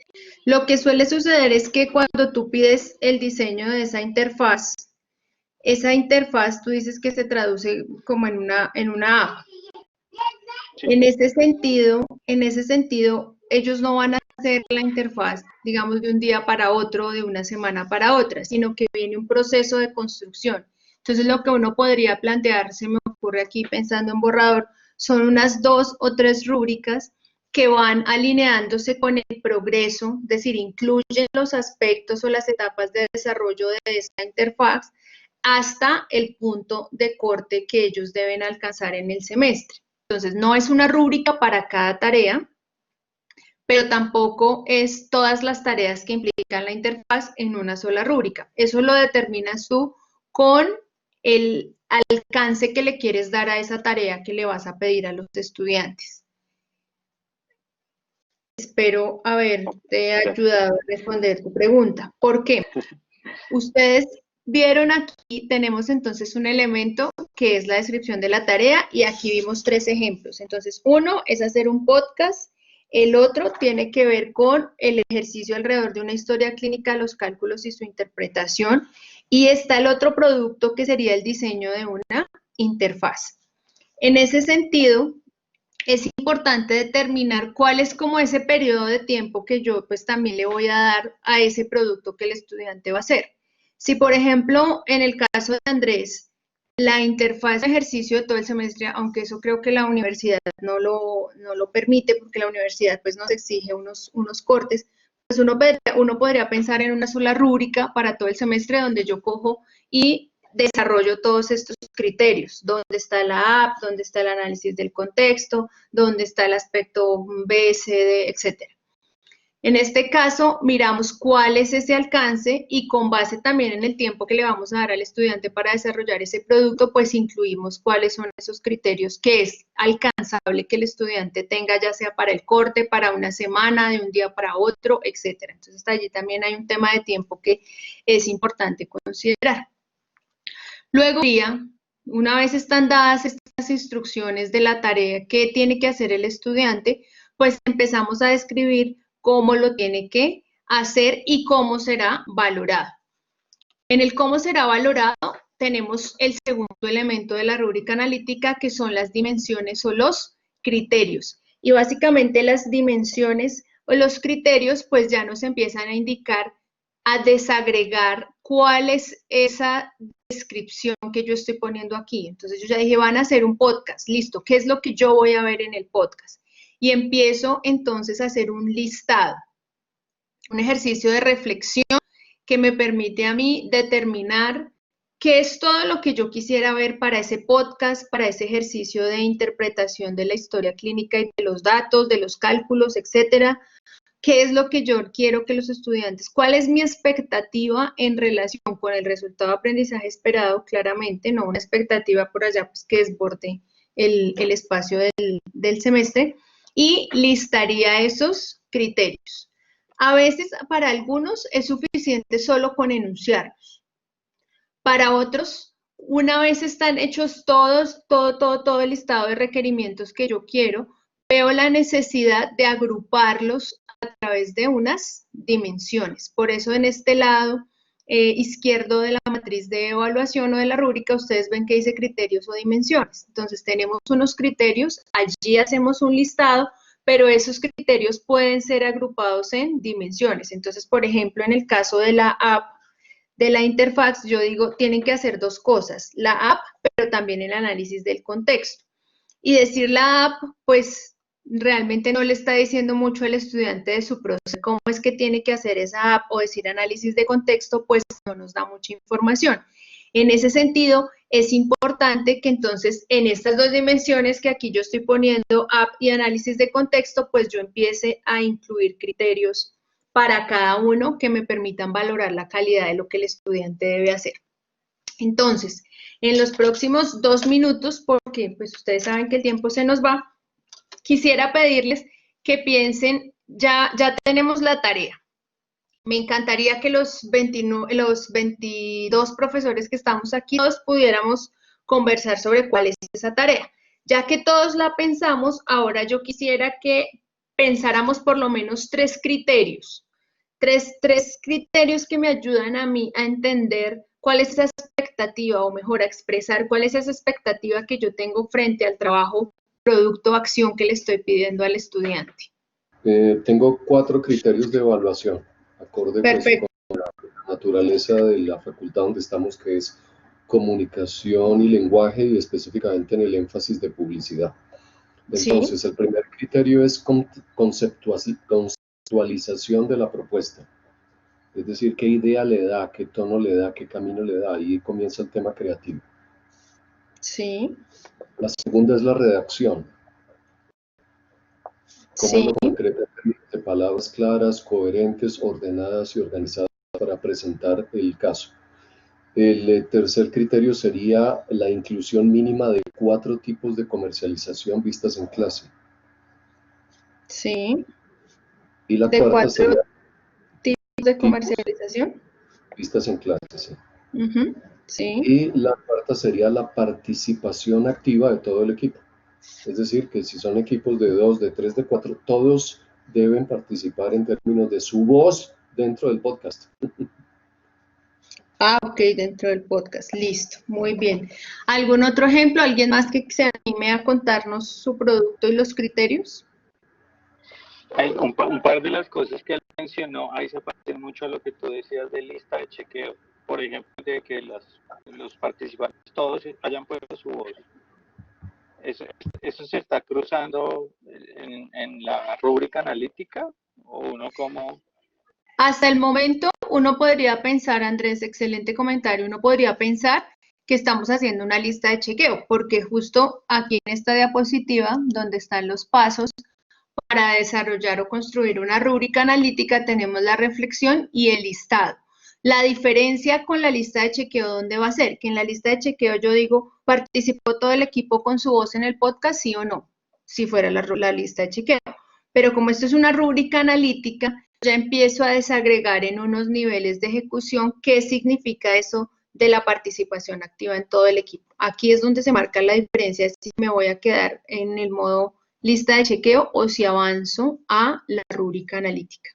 Lo que suele suceder es que cuando tú pides el diseño de esa interfaz tú dices que se traduce como en una app. Sí. En ese sentido, ellos no van a hacer la interfaz digamos, de un día para otro, de una semana para otra, sino que viene un proceso de construcción. Entonces, lo que uno podría plantear, se me ocurre aquí pensando en borrador, son unas 2 o 3 rúbricas que van alineándose con el progreso, es decir, incluyen los aspectos o las etapas de desarrollo de esta interfaz hasta el punto de corte que ellos deben alcanzar en el semestre. Entonces, no es una rúbrica para cada tarea, pero tampoco es todas las tareas que implican la interfaz en una sola rúbrica. Eso lo determinas tú con el alcance que le quieres dar a esa tarea que le vas a pedir a los estudiantes. Espero haberte ayudado a responder tu pregunta. ¿Por qué? Ustedes vieron aquí, tenemos entonces un elemento que es la descripción de la tarea y aquí vimos 3 ejemplos. Entonces, uno es hacer un podcast, el otro tiene que ver con el ejercicio alrededor de una historia clínica, los cálculos y su interpretación, y está el otro producto que sería el diseño de una interfaz. En ese sentido, es importante determinar cuál es como ese periodo de tiempo que yo pues también le voy a dar a ese producto que el estudiante va a hacer. Si, por ejemplo, en el caso de Andrés, la interfaz de ejercicio de todo el semestre, aunque eso creo que la universidad no lo permite, porque la universidad pues nos exige unos cortes, pues uno podría pensar en una sola rúbrica para todo el semestre donde yo cojo y desarrollo todos estos criterios, dónde está la app, dónde está el análisis del contexto, dónde está el aspecto BSD, etcétera. En este caso, miramos cuál es ese alcance y con base también en el tiempo que le vamos a dar al estudiante para desarrollar ese producto, pues incluimos cuáles son esos criterios que es alcanzable que el estudiante tenga, ya sea para el corte, para una semana, de un día para otro, etcétera. Entonces, allí también hay un tema de tiempo que es importante considerar. Luego, una vez están dadas estas instrucciones de la tarea que tiene que hacer el estudiante, pues empezamos a describir cómo lo tiene que hacer y cómo será valorado. En el cómo será valorado tenemos el segundo elemento de la rúbrica analítica, que son las dimensiones o los criterios. Y básicamente las dimensiones o los criterios pues ya nos empiezan a indicar, a desagregar cuál es esa descripción que yo estoy poniendo aquí. Entonces yo ya dije, van a hacer un podcast, listo, ¿qué es lo que yo voy a ver en el podcast? Y empiezo entonces a hacer un listado, un ejercicio de reflexión que me permite a mí determinar qué es todo lo que yo quisiera ver para ese podcast, para ese ejercicio de interpretación de la historia clínica y de los datos, de los cálculos, etcétera. ¿Qué es lo que yo quiero que los estudiantes, cuál es mi expectativa en relación con el resultado de aprendizaje esperado? Claramente, no una expectativa por allá pues, que desborde el espacio del semestre, y listaría esos criterios. A veces, para algunos, es suficiente solo con enunciarlos. Para otros, una vez están hechos todo el listado de requerimientos que yo quiero, veo la necesidad de agruparlos a través de unas dimensiones. Por eso en este lado izquierdo de la matriz de evaluación o de la rúbrica, ustedes ven que dice criterios o dimensiones. Entonces tenemos unos criterios, allí hacemos un listado, pero esos criterios pueden ser agrupados en dimensiones. Entonces, por ejemplo, en el caso de la app, de la interfaz, yo digo, tienen que hacer 2 cosas, la app, pero también el análisis del contexto. Y decir la app, pues realmente no le está diciendo mucho al estudiante de su proceso cómo es que tiene que hacer esa app, o decir análisis de contexto, pues no nos da mucha información. En ese sentido, es importante que entonces en estas 2 dimensiones que aquí yo estoy poniendo, app y análisis de contexto, pues yo empiece a incluir criterios para cada uno que me permitan valorar la calidad de lo que el estudiante debe hacer. Entonces, en los próximos 2 minutos, porque pues ustedes saben que el tiempo se nos va, quisiera pedirles que piensen, ya tenemos la tarea. Me encantaría que los 22 profesores que estamos aquí, todos pudiéramos conversar sobre cuál es esa tarea. Ya que todos la pensamos, ahora yo quisiera que pensáramos por lo menos 3 criterios. Tres criterios que me ayudan a mí a entender cuál es esa expectativa, o mejor, a expresar cuál es esa expectativa que yo tengo frente al trabajo, producto o acción que le estoy pidiendo al estudiante. Tengo 4 criterios de evaluación. acorde pues Perfecto. con la naturaleza de la facultad donde estamos, que es comunicación y lenguaje, y específicamente en el énfasis de publicidad. Sí, Entonces, el primer criterio es conceptualización de la propuesta. Es decir, qué idea le da, qué tono le da, qué camino le da. Ahí comienza el tema creativo. sí, La segunda es la redacción. Cómo sí, lo concreta en términos de palabras claras, coherentes, ordenadas y organizadas para presentar el caso. El tercer criterio sería la inclusión mínima de 4 tipos de comercialización vistas en clase. sí. Y la De cuarta 4 sería tipos de tipos comercialización. vistas en clase. Sí. Ujú, sí. Y la cuarta sería la participación activa de todo el equipo. Es decir, que si son equipos de 2, de 3, de 4, todos deben participar en términos de su voz dentro del podcast. Ah, ok, dentro del podcast. Listo, muy bien. ¿Algún otro ejemplo? ¿Alguien más que se anime a contarnos su producto y los criterios? Hay un par de las cosas que él mencionó, ahí se parecen mucho a lo que tú decías de lista de chequeo, por ejemplo, de que los participantes todos hayan puesto su voz. ¿Eso se está cruzando en la rúbrica analítica? ¿O uno como? Hasta el momento, uno podría pensar, Andrés, excelente comentario, uno podría pensar que estamos haciendo una lista de chequeo, porque justo aquí en esta diapositiva, donde están los pasos para desarrollar o construir una rúbrica analítica, tenemos la reflexión y el listado. La diferencia con la lista de chequeo, ¿dónde va a ser? Que en la lista de chequeo yo digo, ¿participó todo el equipo con su voz en el podcast, sí o no? Si fuera la lista de chequeo. Pero como esto es una rúbrica analítica, ya empiezo a desagregar en unos niveles de ejecución qué significa eso de la participación activa en todo el equipo. Aquí es donde se marca la diferencia si me voy a quedar en el modo lista de chequeo o si avanzo a la rúbrica analítica,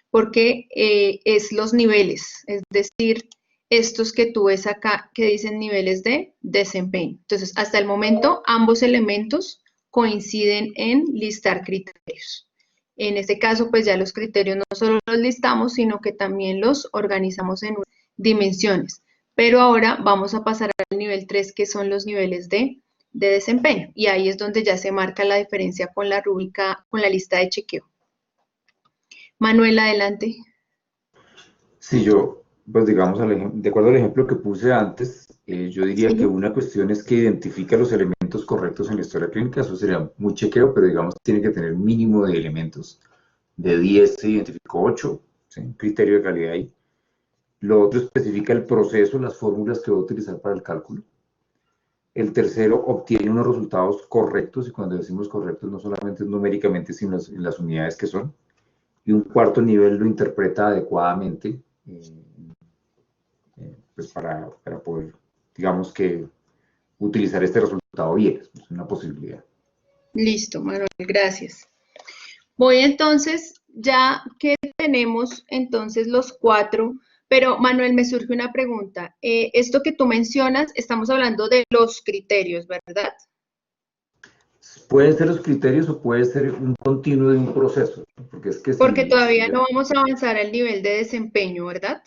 porque es los niveles, es decir, estos que tú ves acá que dicen niveles de desempeño. Entonces, hasta el momento, ambos elementos coinciden en listar criterios. En este caso, pues ya los criterios no solo los listamos, sino que también los organizamos en dimensiones. Pero ahora vamos a pasar al nivel 3, que son los niveles de desempeño. Y ahí es donde ya se marca la diferencia con la rúbrica, con la lista de chequeo. Manuel, adelante. Si yo, pues digamos, de acuerdo al ejemplo que puse antes, yo diría que Sí, una cuestión es que identifica los elementos correctos en la historia clínica, eso sería muy chequeo, pero digamos tiene que tener mínimo de elementos. De 10 se identificó 8, ¿sí? Un criterio de calidad ahí. Lo otro especifica el proceso, las fórmulas que va a utilizar para el cálculo. El tercero obtiene unos resultados correctos, y cuando decimos correctos no solamente numéricamente, sino en las unidades que son. Y un cuarto nivel lo interpreta adecuadamente, pues para poder, digamos que, utilizar este resultado bien, es una posibilidad. listo, Manuel, gracias. Voy entonces, ya que tenemos entonces los 4, pero Manuel, me surge una pregunta. Esto que tú mencionas, estamos hablando de los criterios, ¿verdad? Pueden ser los criterios o puede ser un continuo de un proceso, porque es que Porque si todavía yo, no vamos a avanzar al nivel de desempeño, ¿verdad?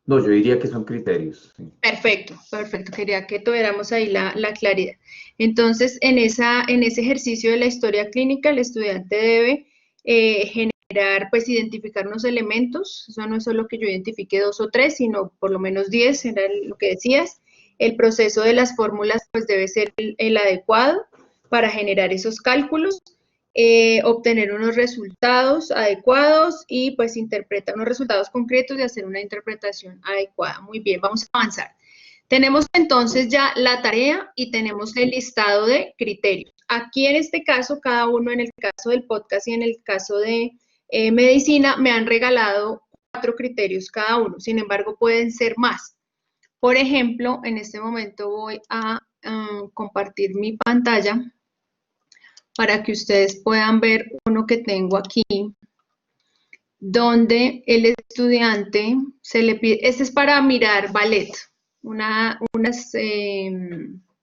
no, yo diría que son criterios, ¿sí? Perfecto, perfecto. Quería que tuviéramos ahí la claridad. Entonces, en ese ejercicio de la historia clínica, el estudiante debe generar, pues identificar unos elementos. Eso no es solo que yo identifique 2 o 3, sino por lo menos 10, era lo que decías. El proceso de las fórmulas, pues debe ser el adecuado para generar esos cálculos. Obtener unos resultados adecuados y pues interpretar unos resultados concretos y hacer una interpretación adecuada. Muy bien, vamos a avanzar. Tenemos entonces ya la tarea y tenemos el listado de criterios. Aquí en este caso, cada uno en el caso del podcast y en el caso de medicina, me han regalado 4 criterios cada uno. Sin embargo, pueden ser más. Por ejemplo, en este momento voy a compartir mi pantalla para que ustedes puedan ver uno que tengo aquí, donde el estudiante se le pide, este es para mirar ballet, una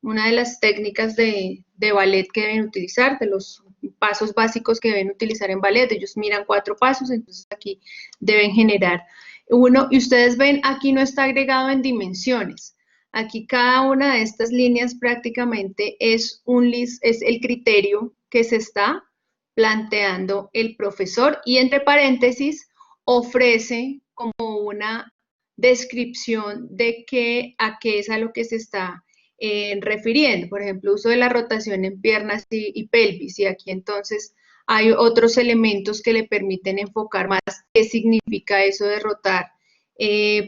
de las técnicas de ballet que deben utilizar, de los pasos básicos que deben utilizar en ballet. Ellos miran 4 pasos, entonces aquí deben generar 1. Y ustedes ven, aquí no está agregado en dimensiones. Aquí cada una de estas líneas prácticamente es el criterio que se está planteando el profesor y entre paréntesis ofrece como una descripción de a qué es a lo que se está refiriendo. Por ejemplo, uso de la rotación en piernas y pelvis, y aquí entonces hay otros elementos que le permiten enfocar más qué significa eso de rotar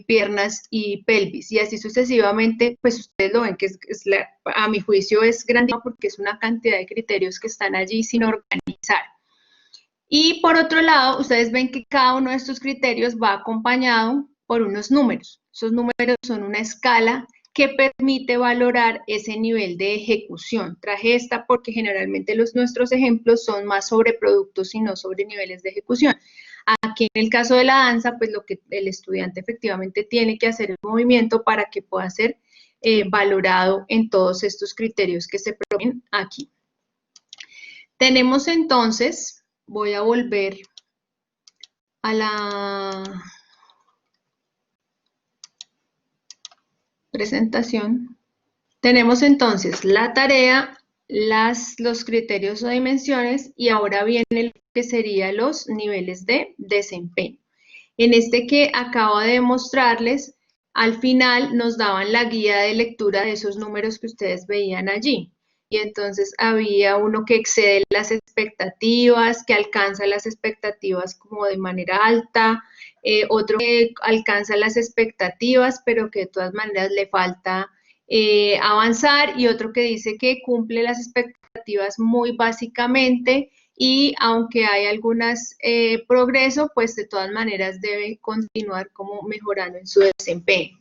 piernas y pelvis, y así sucesivamente. Pues ustedes lo ven que a mi juicio es grandísimo porque es una cantidad de criterios que están allí sin organizar. Y por otro lado, ustedes ven que cada uno de estos criterios va acompañado por unos números. Esos números son una escala que permite valorar ese nivel de ejecución. Traje esta porque generalmente nuestros ejemplos son más sobre productos y no sobre niveles de ejecución. Aquí en el caso de la danza, pues lo que el estudiante efectivamente tiene que hacer el movimiento para que pueda ser valorado en todos estos criterios que se proponen aquí. Tenemos entonces, voy a volver a la presentación. Tenemos entonces la tarea, los criterios o dimensiones, y ahora viene lo que serían los niveles de desempeño. En este que acabo de mostrarles, al final nos daban la guía de lectura de esos números que ustedes veían allí. Y entonces había uno que excede las expectativas, que alcanza las expectativas como de manera alta, otro que alcanza las expectativas, pero que de todas maneras le falta avanzar, y otro que dice que cumple las expectativas muy básicamente, y aunque hay algunas progreso, pues de todas maneras debe continuar como mejorando en su desempeño.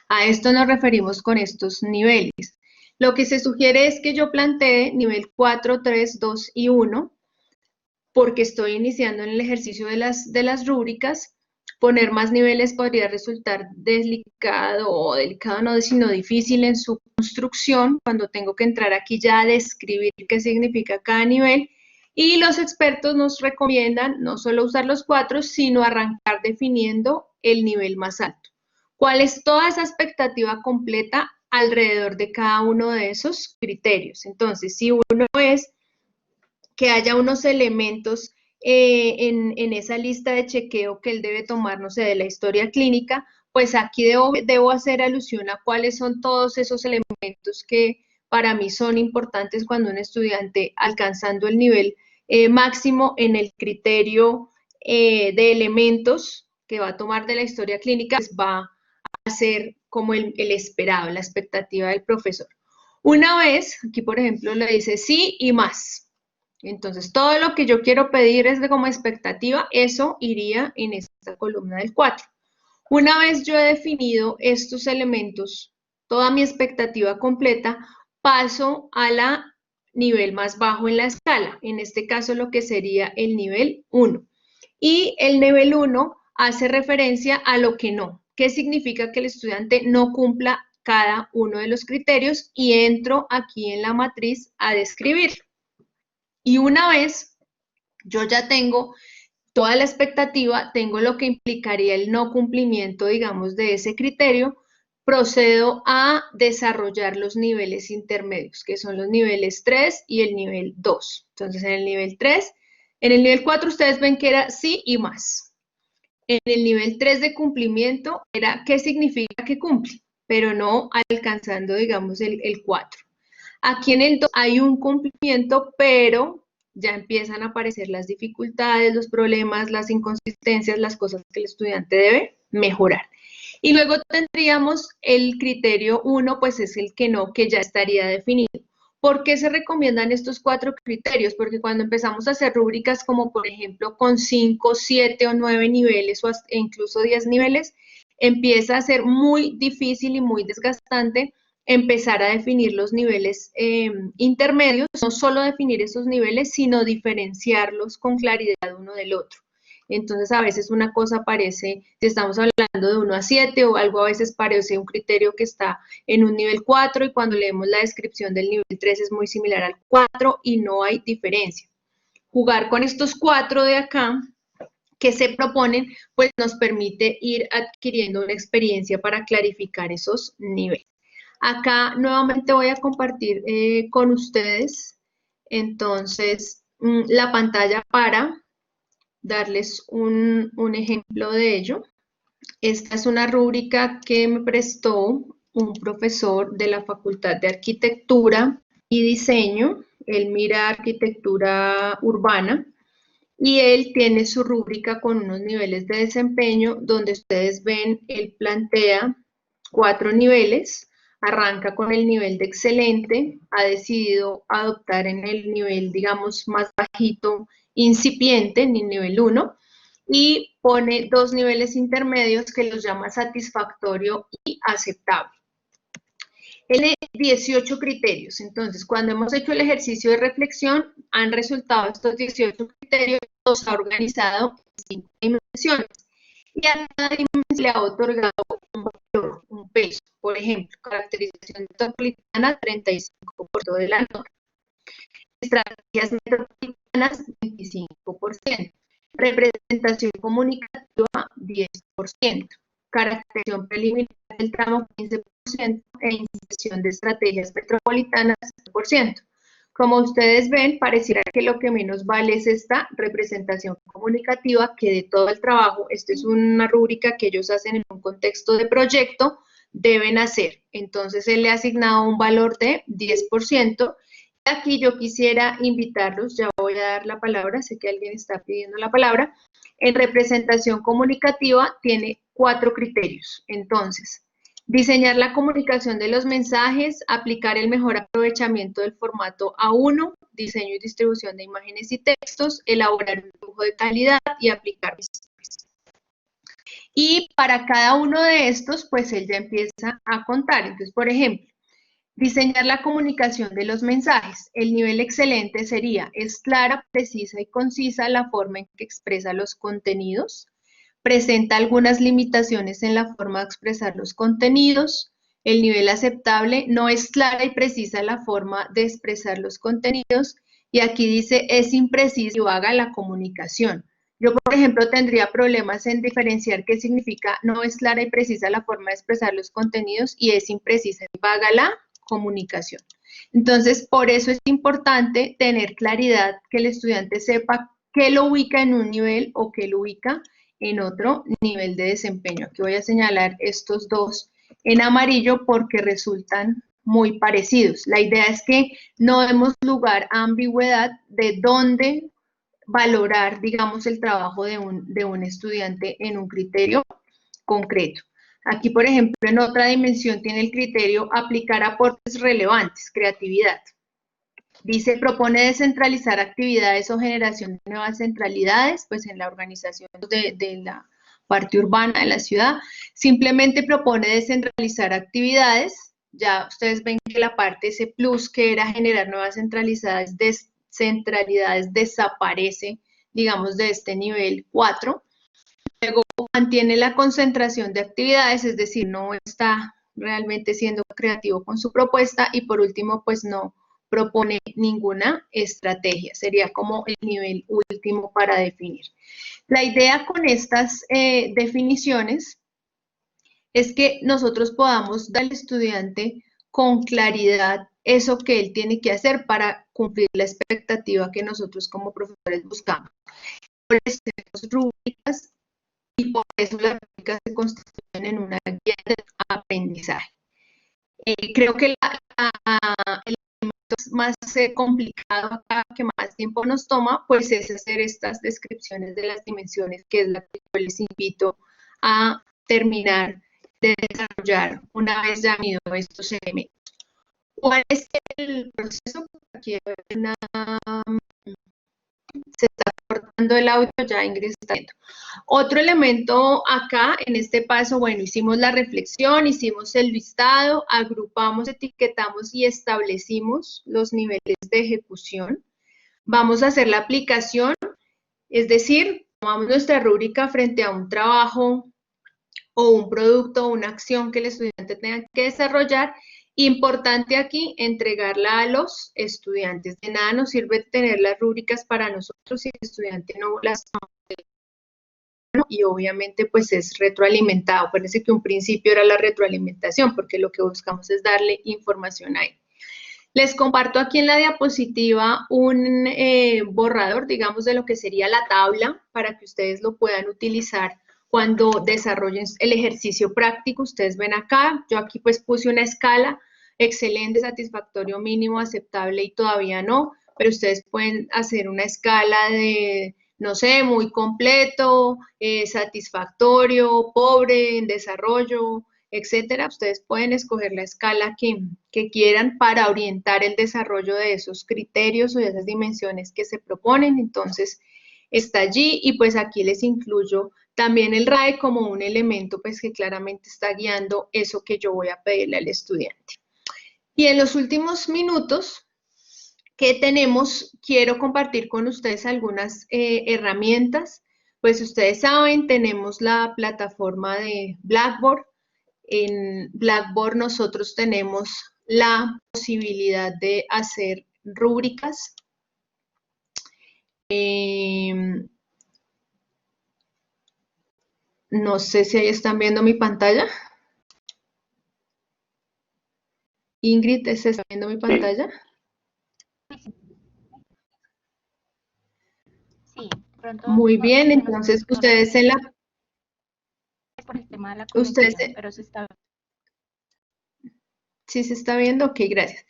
A esto nos referimos con estos niveles. Lo que se sugiere es que yo plantee nivel 4, 3, 2 y 1, porque estoy iniciando en el ejercicio de las rúbricas. Poner más niveles podría resultar delicado no, sino difícil en su construcción, cuando tengo que entrar aquí ya a describir qué significa cada nivel. Y los expertos nos recomiendan no solo usar los 4, sino arrancar definiendo el nivel más alto. ¿Cuál es toda esa expectativa completa alrededor de cada uno de esos criterios? Entonces, si uno es que haya unos elementos en esa lista de chequeo que él debe tomar, no sé, de la historia clínica, pues aquí debo hacer alusión a cuáles son todos esos elementos que para mí son importantes cuando un estudiante, alcanzando el nivel máximo en el criterio de elementos que va a tomar de la historia clínica, pues va a ser como el esperado, la expectativa del profesor. Una vez, aquí por ejemplo le dice sí y más. Entonces, todo lo que yo quiero pedir es como expectativa, eso iría en esta columna del 4. Una vez yo he definido estos elementos, toda mi expectativa completa, paso a la nivel más bajo en la escala, en este caso lo que sería el nivel 1. Y el nivel 1 hace referencia a lo que no. ¿Qué significa que el estudiante no cumpla cada uno de los criterios? Y entro aquí en la matriz a describirlo. Y una vez yo ya tengo toda la expectativa, tengo lo que implicaría el no cumplimiento, digamos, de ese criterio, procedo a desarrollar los niveles intermedios, que son los niveles 3 y el nivel 2. Entonces, en el nivel 3, en el nivel 4 ustedes ven que era sí y más. En el nivel 3 de cumplimiento era qué significa que cumple, pero no alcanzando, digamos, el 4. Aquí en el 2 hay un cumplimiento, pero ya empiezan a aparecer las dificultades, los problemas, las inconsistencias, las cosas que el estudiante debe mejorar. Y luego tendríamos el criterio 1, pues es el que no, que ya estaría definido. ¿Por qué se recomiendan estos 4 criterios? Porque cuando empezamos a hacer rúbricas como por ejemplo con 5, 7 o 9 niveles o incluso 10 niveles, empieza a ser muy difícil y muy desgastante empezar a definir los niveles intermedios, no solo definir esos niveles, sino diferenciarlos con claridad uno del otro. Entonces, a veces una cosa parece, si estamos hablando de 1 a 7 o algo, a veces parece un criterio que está en un nivel 4 y cuando leemos la descripción del nivel 3 es muy similar al 4 y no hay diferencia. jugar con estos 4 de acá que se proponen, pues nos permite ir adquiriendo una experiencia para clarificar esos niveles. Acá nuevamente voy a compartir con ustedes, entonces, la pantalla para darles un ejemplo de ello. Esta es una rúbrica que me prestó un profesor de la Facultad de Arquitectura y Diseño. Él mira arquitectura urbana y él tiene su rúbrica con unos niveles de desempeño donde ustedes ven, él plantea 4 niveles, arranca con el nivel de excelente, ha decidido adoptar en el nivel, digamos, más bajito, incipiente, en el nivel 1, y pone 2 niveles intermedios que los llama satisfactorio y aceptable. Tiene 18 criterios, entonces cuando hemos hecho el ejercicio de reflexión, han resultado estos 18 criterios, los ha organizado en 5 dimensiones, y a cada dimensión le ha otorgado un valor, un peso. Por ejemplo, caracterización metropolitana, 35% de la norma. Estrategias metropolitanas, 25%. Representación comunicativa, 10%. Caracterización preliminar del tramo, 15%. E inserción de estrategias metropolitanas, 10%. Como ustedes ven, pareciera que lo que menos vale es esta representación comunicativa, que de todo el trabajo, esta es una rúbrica que ellos hacen en un contexto de proyecto, deben hacer. Entonces, él le ha asignado un valor de 10%. Aquí yo quisiera invitarlos, ya voy a dar la palabra, sé que alguien está pidiendo la palabra. En representación comunicativa tiene 4 criterios. Entonces, diseñar la comunicación de los mensajes, aplicar el mejor aprovechamiento del formato A1, diseño y distribución de imágenes y textos, elaborar un flujo de calidad y aplicar mensajes. Y para cada uno de estos, pues él ya empieza a contar. Entonces, por ejemplo, diseñar la comunicación de los mensajes. El nivel excelente sería, es clara, precisa y concisa la forma en que expresa los contenidos. Presenta algunas limitaciones en la forma de expresar los contenidos. El nivel aceptable, no es clara y precisa la forma de expresar los contenidos. Y aquí dice, es impreciso y vaga la comunicación. Yo, por ejemplo, tendría problemas en diferenciar qué significa no es clara y precisa la forma de expresar los contenidos y es imprecisa y vaga la comunicación. Entonces, por eso es importante tener claridad, que el estudiante sepa qué lo ubica en un nivel o qué lo ubica en otro nivel de desempeño. Aquí voy a señalar estos 2 en amarillo porque resultan muy parecidos. La idea es que no demos lugar a ambigüedad de dónde valorar, digamos, el trabajo de un estudiante en un criterio concreto. Aquí, por ejemplo, en otra dimensión tiene el criterio aplicar aportes relevantes, creatividad. Dice, propone descentralizar actividades o generación de nuevas centralidades, pues en la organización de la parte urbana de la ciudad. Simplemente propone descentralizar actividades. Ya ustedes ven que la parte, ese plus que era generar nuevas centralidades desaparece, digamos, de este nivel 4. Luego mantiene la concentración de actividades, es decir, no está realmente siendo creativo con su propuesta. Y por último, pues no propone ninguna estrategia. Sería como el nivel último para definir. La idea con estas definiciones es que nosotros podamos dar al estudiante con claridad eso que él tiene que hacer para cumplir la expectativa que nosotros como profesores buscamos. Por eso tenemos rúbricas y por eso las rúbricas se constituyen en una guía de aprendizaje. Creo que el más complicado acá, que más tiempo nos toma, pues es hacer estas descripciones de las dimensiones, que es la que yo les invito a terminar de desarrollar una vez ya mido estos elementos. ¿Cuál es el proceso? Aquí se está cortando el audio, ya Ingrid está viendo. Otro elemento acá, en este paso, bueno, hicimos la reflexión, hicimos el listado, agrupamos, etiquetamos y establecimos los niveles de ejecución. Vamos a hacer la aplicación, es decir, tomamos nuestra rúbrica frente a un trabajo o un producto o una acción que el estudiante tenga que desarrollar Importante aquí, entregarla a los estudiantes. De nada nos sirve tener las rúbricas para nosotros si el estudiante no las toma, y obviamente pues es retroalimentado. Parece que un principio era la retroalimentación, porque lo que buscamos es darle información ahí. Les comparto aquí en la diapositiva un borrador, digamos, de lo que sería la tabla para que ustedes lo puedan utilizar cuando desarrollen el ejercicio práctico. Ustedes ven acá, yo aquí pues puse una escala: excelente, satisfactorio, mínimo, aceptable y todavía no, pero ustedes pueden hacer una escala de, no sé, muy completo, satisfactorio, pobre, en desarrollo, etcétera. Ustedes pueden escoger la escala que quieran para orientar el desarrollo de esos criterios o de esas dimensiones que se proponen. Entonces, está allí, y pues aquí les incluyo también el RAE como un elemento pues que claramente está guiando eso que yo voy a pedirle al estudiante. Y en los últimos minutos que tenemos, quiero compartir con ustedes algunas herramientas. Pues ustedes saben, tenemos la plataforma de Blackboard. En Blackboard nosotros tenemos la posibilidad de hacer rúbricas. No sé si ahí están viendo mi pantalla. Ingrid, ¿se está viendo mi pantalla? Sí, pronto. Muy bien, entonces ustedes en la... Por el tema de la conexión, pero se está... ¿Sí se está viendo? Ok, gracias.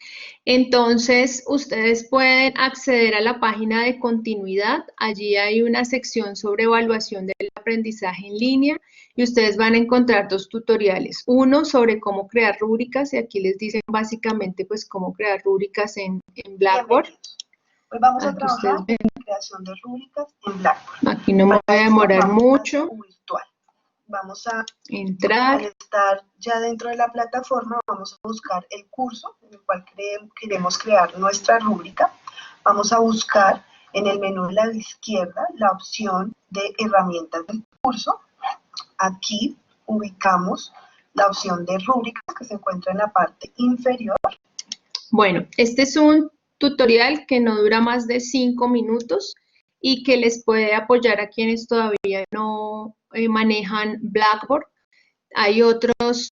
Entonces, ustedes pueden acceder a la página de continuidad. Allí hay una sección sobre evaluación del aprendizaje en línea y ustedes van a encontrar dos tutoriales. Uno sobre cómo crear rúbricas, y aquí les dicen básicamente pues cómo crear rúbricas en Blackboard. Hoy vamos a trabajar en la creación de rúbricas en Blackboard. Aquí no me voy a demorar mucho. Virtual. Vamos a entrar. Al estar ya dentro de la plataforma, vamos a buscar el curso en el cual queremos crear nuestra rúbrica. Vamos a buscar en el menú de la izquierda la opción de herramientas del curso. Aquí ubicamos la opción de rúbricas que se encuentra en la parte inferior. Bueno, este es un tutorial que no dura más de 5 minutos y que les puede apoyar a quienes todavía no manejan Blackboard. Hay otros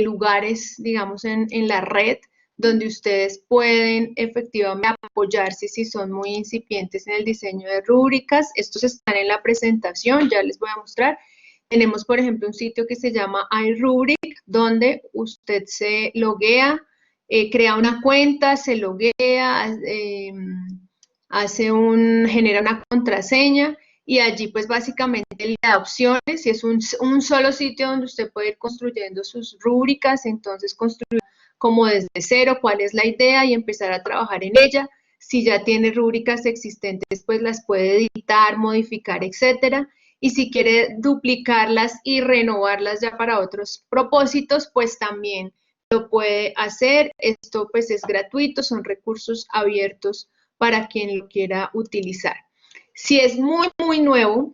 lugares, digamos, en la red donde ustedes pueden efectivamente apoyarse si son muy incipientes en el diseño de rúbricas. Estos están en la presentación, ya les voy a mostrar. Tenemos, por ejemplo, un sitio que se llama iRubric, donde usted se loguea, crea una cuenta, se loguea, genera una contraseña, y allí pues básicamente le da opciones, y es un solo sitio donde usted puede ir construyendo sus rúbricas. Entonces construir como desde cero cuál es la idea y empezar a trabajar en ella. Si ya tiene rúbricas existentes, pues las puede editar, modificar, etcétera. Y si quiere duplicarlas y renovarlas ya para otros propósitos, pues también lo puede hacer. Esto pues es gratuito, son recursos abiertos para quien lo quiera utilizar. Si es muy, muy nuevo,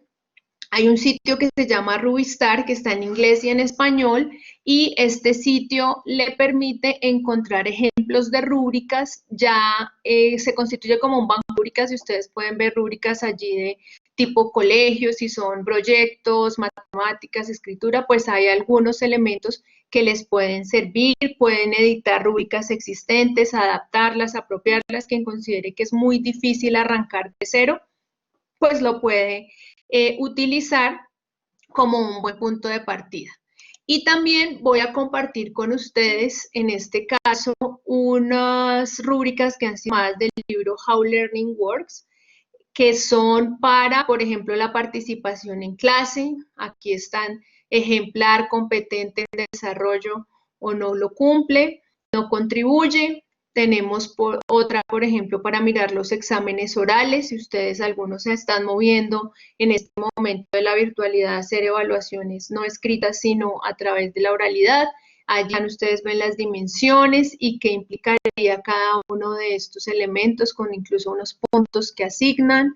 hay un sitio que se llama Rubistar, que está en inglés y en español, y este sitio le permite encontrar ejemplos de rúbricas. Ya se constituye como un banco de rúbricas, y ustedes pueden ver rúbricas allí de tipo colegio. Si son proyectos, matemáticas, escritura, pues hay algunos elementos que les pueden servir. Pueden editar rúbricas existentes, adaptarlas, apropiarlas. Quien considere que es muy difícil arrancar de cero, pues lo puede utilizar como un buen punto de partida. Y también voy a compartir con ustedes, en este caso, unas rúbricas que han sido tomadas del libro How Learning Works, que son para, por ejemplo, la participación en clase. Aquí están: ejemplar, competente en desarrollo o no lo cumple, no contribuye. Tenemos otra, por ejemplo, para mirar los exámenes orales. Si ustedes, algunos se están moviendo en este momento de la virtualidad, hacer evaluaciones no escritas, sino a través de la oralidad. Allí ustedes ven las dimensiones y qué implicaría cada uno de estos elementos, con incluso unos puntos que asignan.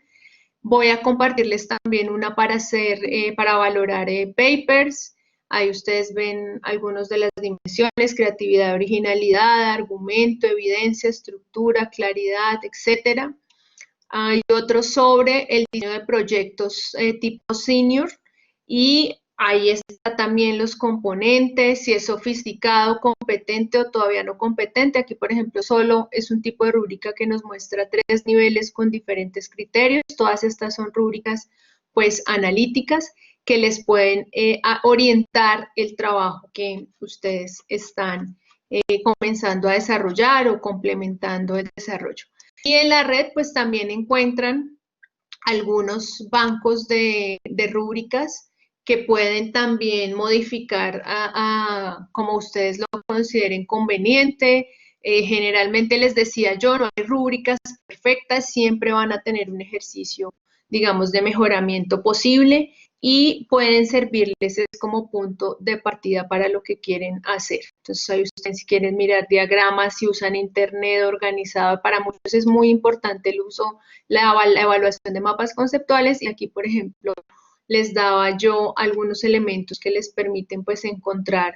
Voy a compartirles también una para hacer, para valorar papers. Ahí ustedes ven algunas de las dimensiones: creatividad, originalidad, argumento, evidencia, estructura, claridad, etcétera. Hay otro sobre el diseño de proyectos tipo senior, y ahí está también los componentes, si es sofisticado, competente o todavía no competente. Aquí, por ejemplo, solo es un tipo de rúbrica que nos muestra 3 niveles con diferentes criterios. Todas estas son rúbricas, pues, analíticas, que les pueden orientar el trabajo que ustedes están comenzando a desarrollar o complementando el desarrollo. Y en la red, pues, también encuentran algunos bancos de rúbricas que pueden también modificar como ustedes lo consideren conveniente. Generalmente les decía yo, no hay rúbricas perfectas, siempre van a tener un ejercicio, digamos, de mejoramiento posible, y pueden servirles como punto de partida para lo que quieren hacer. Entonces, ahí ustedes, si quieren mirar diagramas, si usan internet organizado, para muchos es muy importante el uso, la evaluación de mapas conceptuales, y aquí, por ejemplo, les daba yo algunos elementos que les permiten, pues, encontrar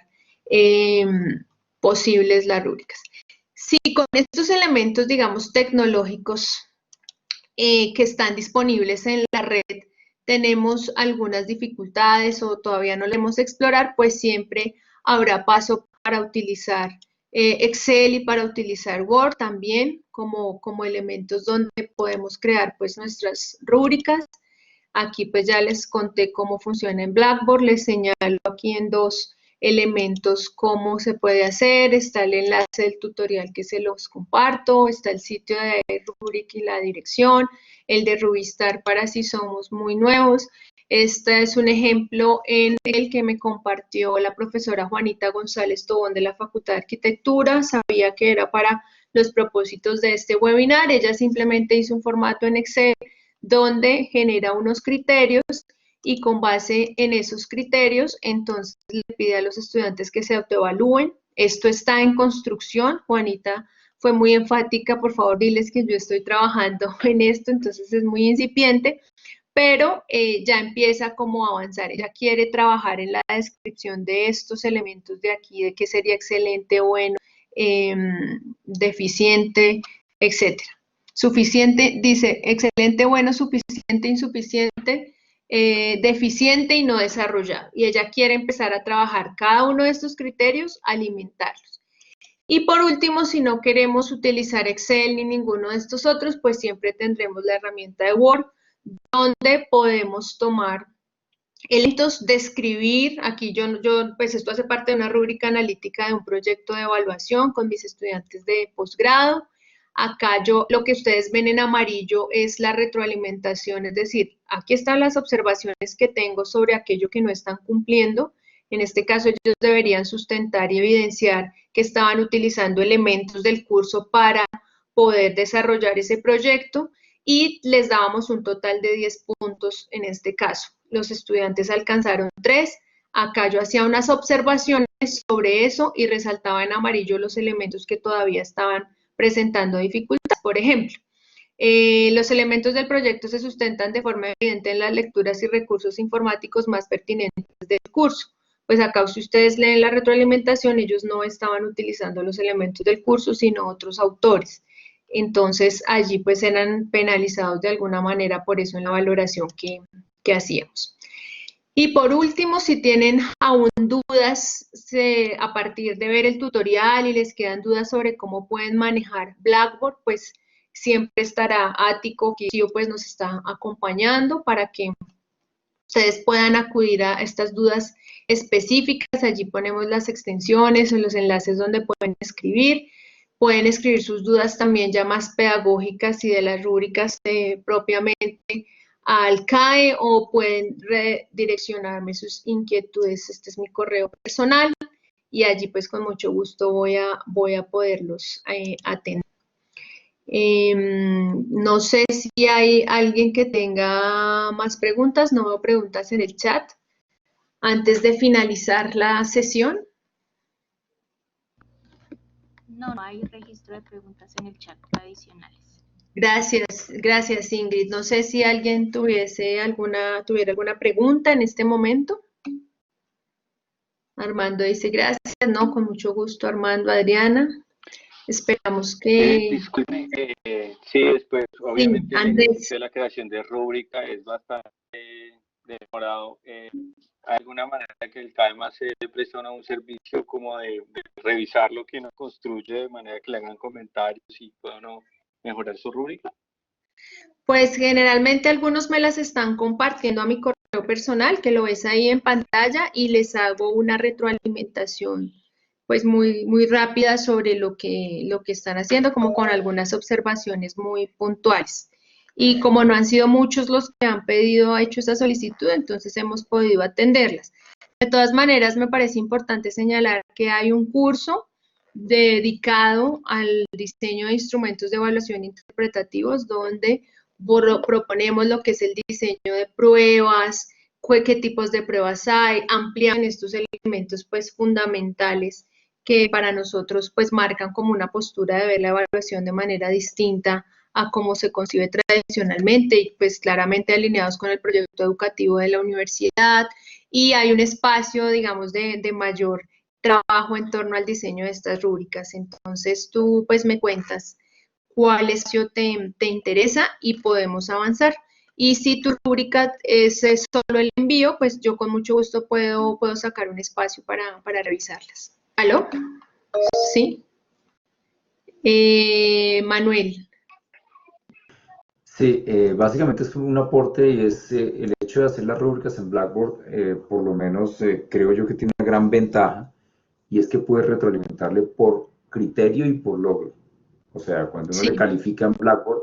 posibles las rúbricas. Si con estos elementos, digamos, tecnológicos que están disponibles en la red tenemos algunas dificultades o todavía no le hemos explorar, pues siempre habrá paso para utilizar Excel y para utilizar Word también como elementos donde podemos crear, pues, nuestras rúbricas. Aquí, pues, ya les conté cómo funciona en Blackboard, les señalo aquí en 2 elementos cómo se puede hacer. Está el enlace del tutorial que se los comparto, está el sitio de Rubrik y la dirección, el de Rubistar para si somos muy nuevos. Este es un ejemplo en el que me compartió la profesora Juanita González Tobón de la Facultad de Arquitectura. Sabía que era para los propósitos de este webinar. Ella simplemente hizo un formato en Excel donde genera unos criterios, y con base en esos criterios, entonces le pide a los estudiantes que se autoevalúen. Esto está en construcción. Juanita fue muy enfática: por favor, diles que yo estoy trabajando en esto, entonces es muy incipiente, pero ya empieza como a avanzar. Ella quiere trabajar en la descripción de estos elementos de aquí, de qué sería excelente, bueno, deficiente, etcétera. Suficiente, dice, excelente, bueno, suficiente, insuficiente, deficiente y no desarrollado. Y ella quiere empezar a trabajar cada uno de estos criterios, alimentarlos. Y por último, si no queremos utilizar Excel ni ninguno de estos otros, pues siempre tendremos la herramienta de Word, donde podemos tomar elementos, describir. Aquí yo, pues esto hace parte de una rúbrica analítica de un proyecto de evaluación con mis estudiantes de posgrado. Acá lo que ustedes ven en amarillo es la retroalimentación, es decir, aquí están las observaciones que tengo sobre aquello que no están cumpliendo. En este caso, ellos deberían sustentar y evidenciar que estaban utilizando elementos del curso para poder desarrollar ese proyecto, y les dábamos un total de 10 puntos en este caso. Los estudiantes alcanzaron 3. Acá yo hacía unas observaciones sobre eso y resaltaba en amarillo los elementos que todavía estaban presentando dificultad. Por ejemplo, los elementos del proyecto se sustentan de forma evidente en las lecturas y recursos informáticos más pertinentes del curso. Pues acá, si ustedes leen la retroalimentación, ellos no estaban utilizando los elementos del curso, sino otros autores. Entonces, allí pues eran penalizados de alguna manera por eso en la valoración que hacíamos. Y por último, si tienen aún dudas a partir de ver el tutorial y les quedan dudas sobre cómo pueden manejar Blackboard, pues siempre estará Ático, que pues nos está acompañando para que ustedes puedan acudir a estas dudas específicas. Allí ponemos las extensiones o los enlaces donde pueden escribir. Pueden escribir sus dudas también ya más pedagógicas y de las rúbricas propiamente al CAE, o pueden redireccionarme sus inquietudes. Este es mi correo personal y allí pues con mucho gusto voy a poderlos atender. No sé si hay alguien que tenga más preguntas. No veo preguntas en el chat antes de finalizar la sesión. No hay registro de preguntas en el chat adicionales. Gracias Ingrid. No sé si alguien tuviera alguna pregunta en este momento. Armando dice gracias, no, con mucho gusto Armando, Adriana. Esperamos que... Disculpe, sí, después, Sí, obviamente el Andrés. ejercicio de la creación de rúbrica es bastante demorado. ¿Hay alguna manera que el CAEMA se le preste a uno un servicio como de revisar lo que uno construye de manera que le hagan comentarios y pueda uno mejorar su rúbrica? Pues generalmente algunos me las están compartiendo a mi correo personal, que lo ves ahí en pantalla, y les hago una retroalimentación pues muy rápida sobre lo que están haciendo, como con algunas observaciones muy puntuales. Y como no han sido muchos los que han hecho esa solicitud, entonces hemos podido atenderlas. De todas maneras, me parece importante señalar que hay un curso dedicado al diseño de instrumentos de evaluación interpretativos, donde proponemos lo que es el diseño de pruebas, qué tipos de pruebas hay, amplian estos elementos pues fundamentales que para nosotros pues marcan como una postura de ver la evaluación de manera distinta a cómo se concibe tradicionalmente y pues claramente alineados con el proyecto educativo de la universidad, y hay un espacio, digamos, de mayor trabajo en torno al diseño de estas rúbricas. Entonces tú pues me cuentas cuál espacio te interesa y podemos avanzar. Y si tu rúbrica es solo el envío, pues yo con mucho gusto puedo sacar un espacio para revisarlas. ¿Aló? ¿Sí? Manuel. Sí, básicamente es un aporte y es el hecho de hacer las rúbricas en Blackboard, por lo menos creo yo que tiene una gran ventaja y es que puedes retroalimentarle por criterio y por logro. O sea, cuando uno le Sí. califica en Blackboard,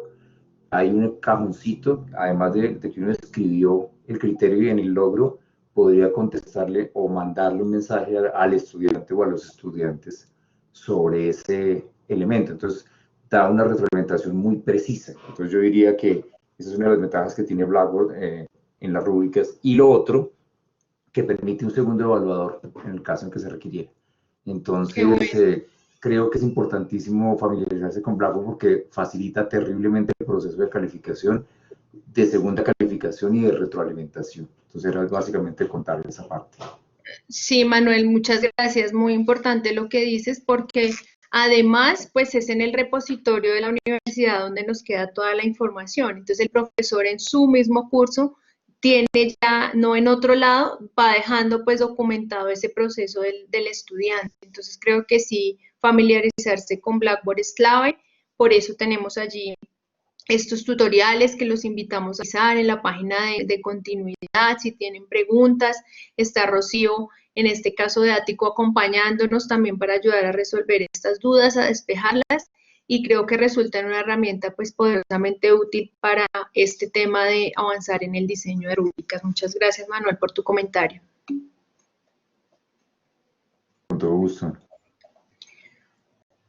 hay un cajoncito, además de que uno escribió el criterio y en el logro, podría contestarle o mandarle un mensaje al estudiante o a los estudiantes sobre ese elemento. Entonces, da una retroalimentación muy precisa. Entonces, yo diría que esa es una de las ventajas que tiene Blackboard en las rúbricas. Y lo otro, que permite un segundo evaluador en el caso en que se requiriera. Entonces, creo que es importantísimo familiarizarse con Blackboard porque facilita terriblemente el proceso de calificación, de segunda calificación y de retroalimentación. Entonces, era básicamente contarles esa parte. Sí, Manuel, muchas gracias. Muy importante lo que dices porque además, pues es en el repositorio de la universidad donde nos queda toda la información. Entonces, el profesor en su mismo curso tiene ya, no en otro lado, va dejando pues documentado ese proceso del estudiante. Entonces, creo que sí, familiarizarse con Blackboard es clave. Por eso tenemos allí estos tutoriales que los invitamos a realizar en la página de continuidad. Si tienen preguntas, está Rocío, en este caso de Ático, acompañándonos también para ayudar a resolver estas dudas, a despejarlas, y creo que resulta una herramienta pues poderosamente útil para este tema de avanzar en el diseño de rúbricas. Muchas gracias, Manuel, por tu comentario. Con todo gusto.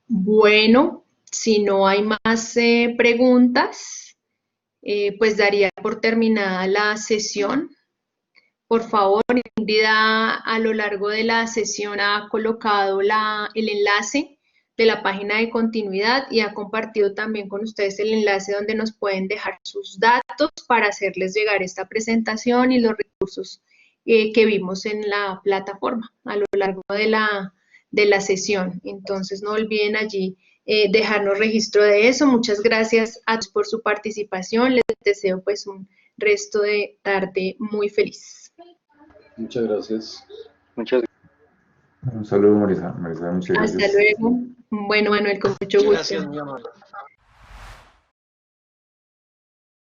Bueno, si no hay más preguntas, pues daría por terminada la sesión. Por favor, Ingrid a lo largo de la sesión ha colocado el enlace de la página de continuidad y ha compartido también con ustedes el enlace donde nos pueden dejar sus datos para hacerles llegar esta presentación y los recursos que vimos en la plataforma a lo largo de la sesión. Entonces, no olviden allí dejarnos registro de eso. Muchas gracias a todos por su participación. Les deseo pues un resto de tarde muy feliz. Muchas gracias. Muchas Un saludo, Marisa. Marisa, muchas gracias. Hasta luego. Bueno, Manuel, con mucho gusto. Gracias, mi amor.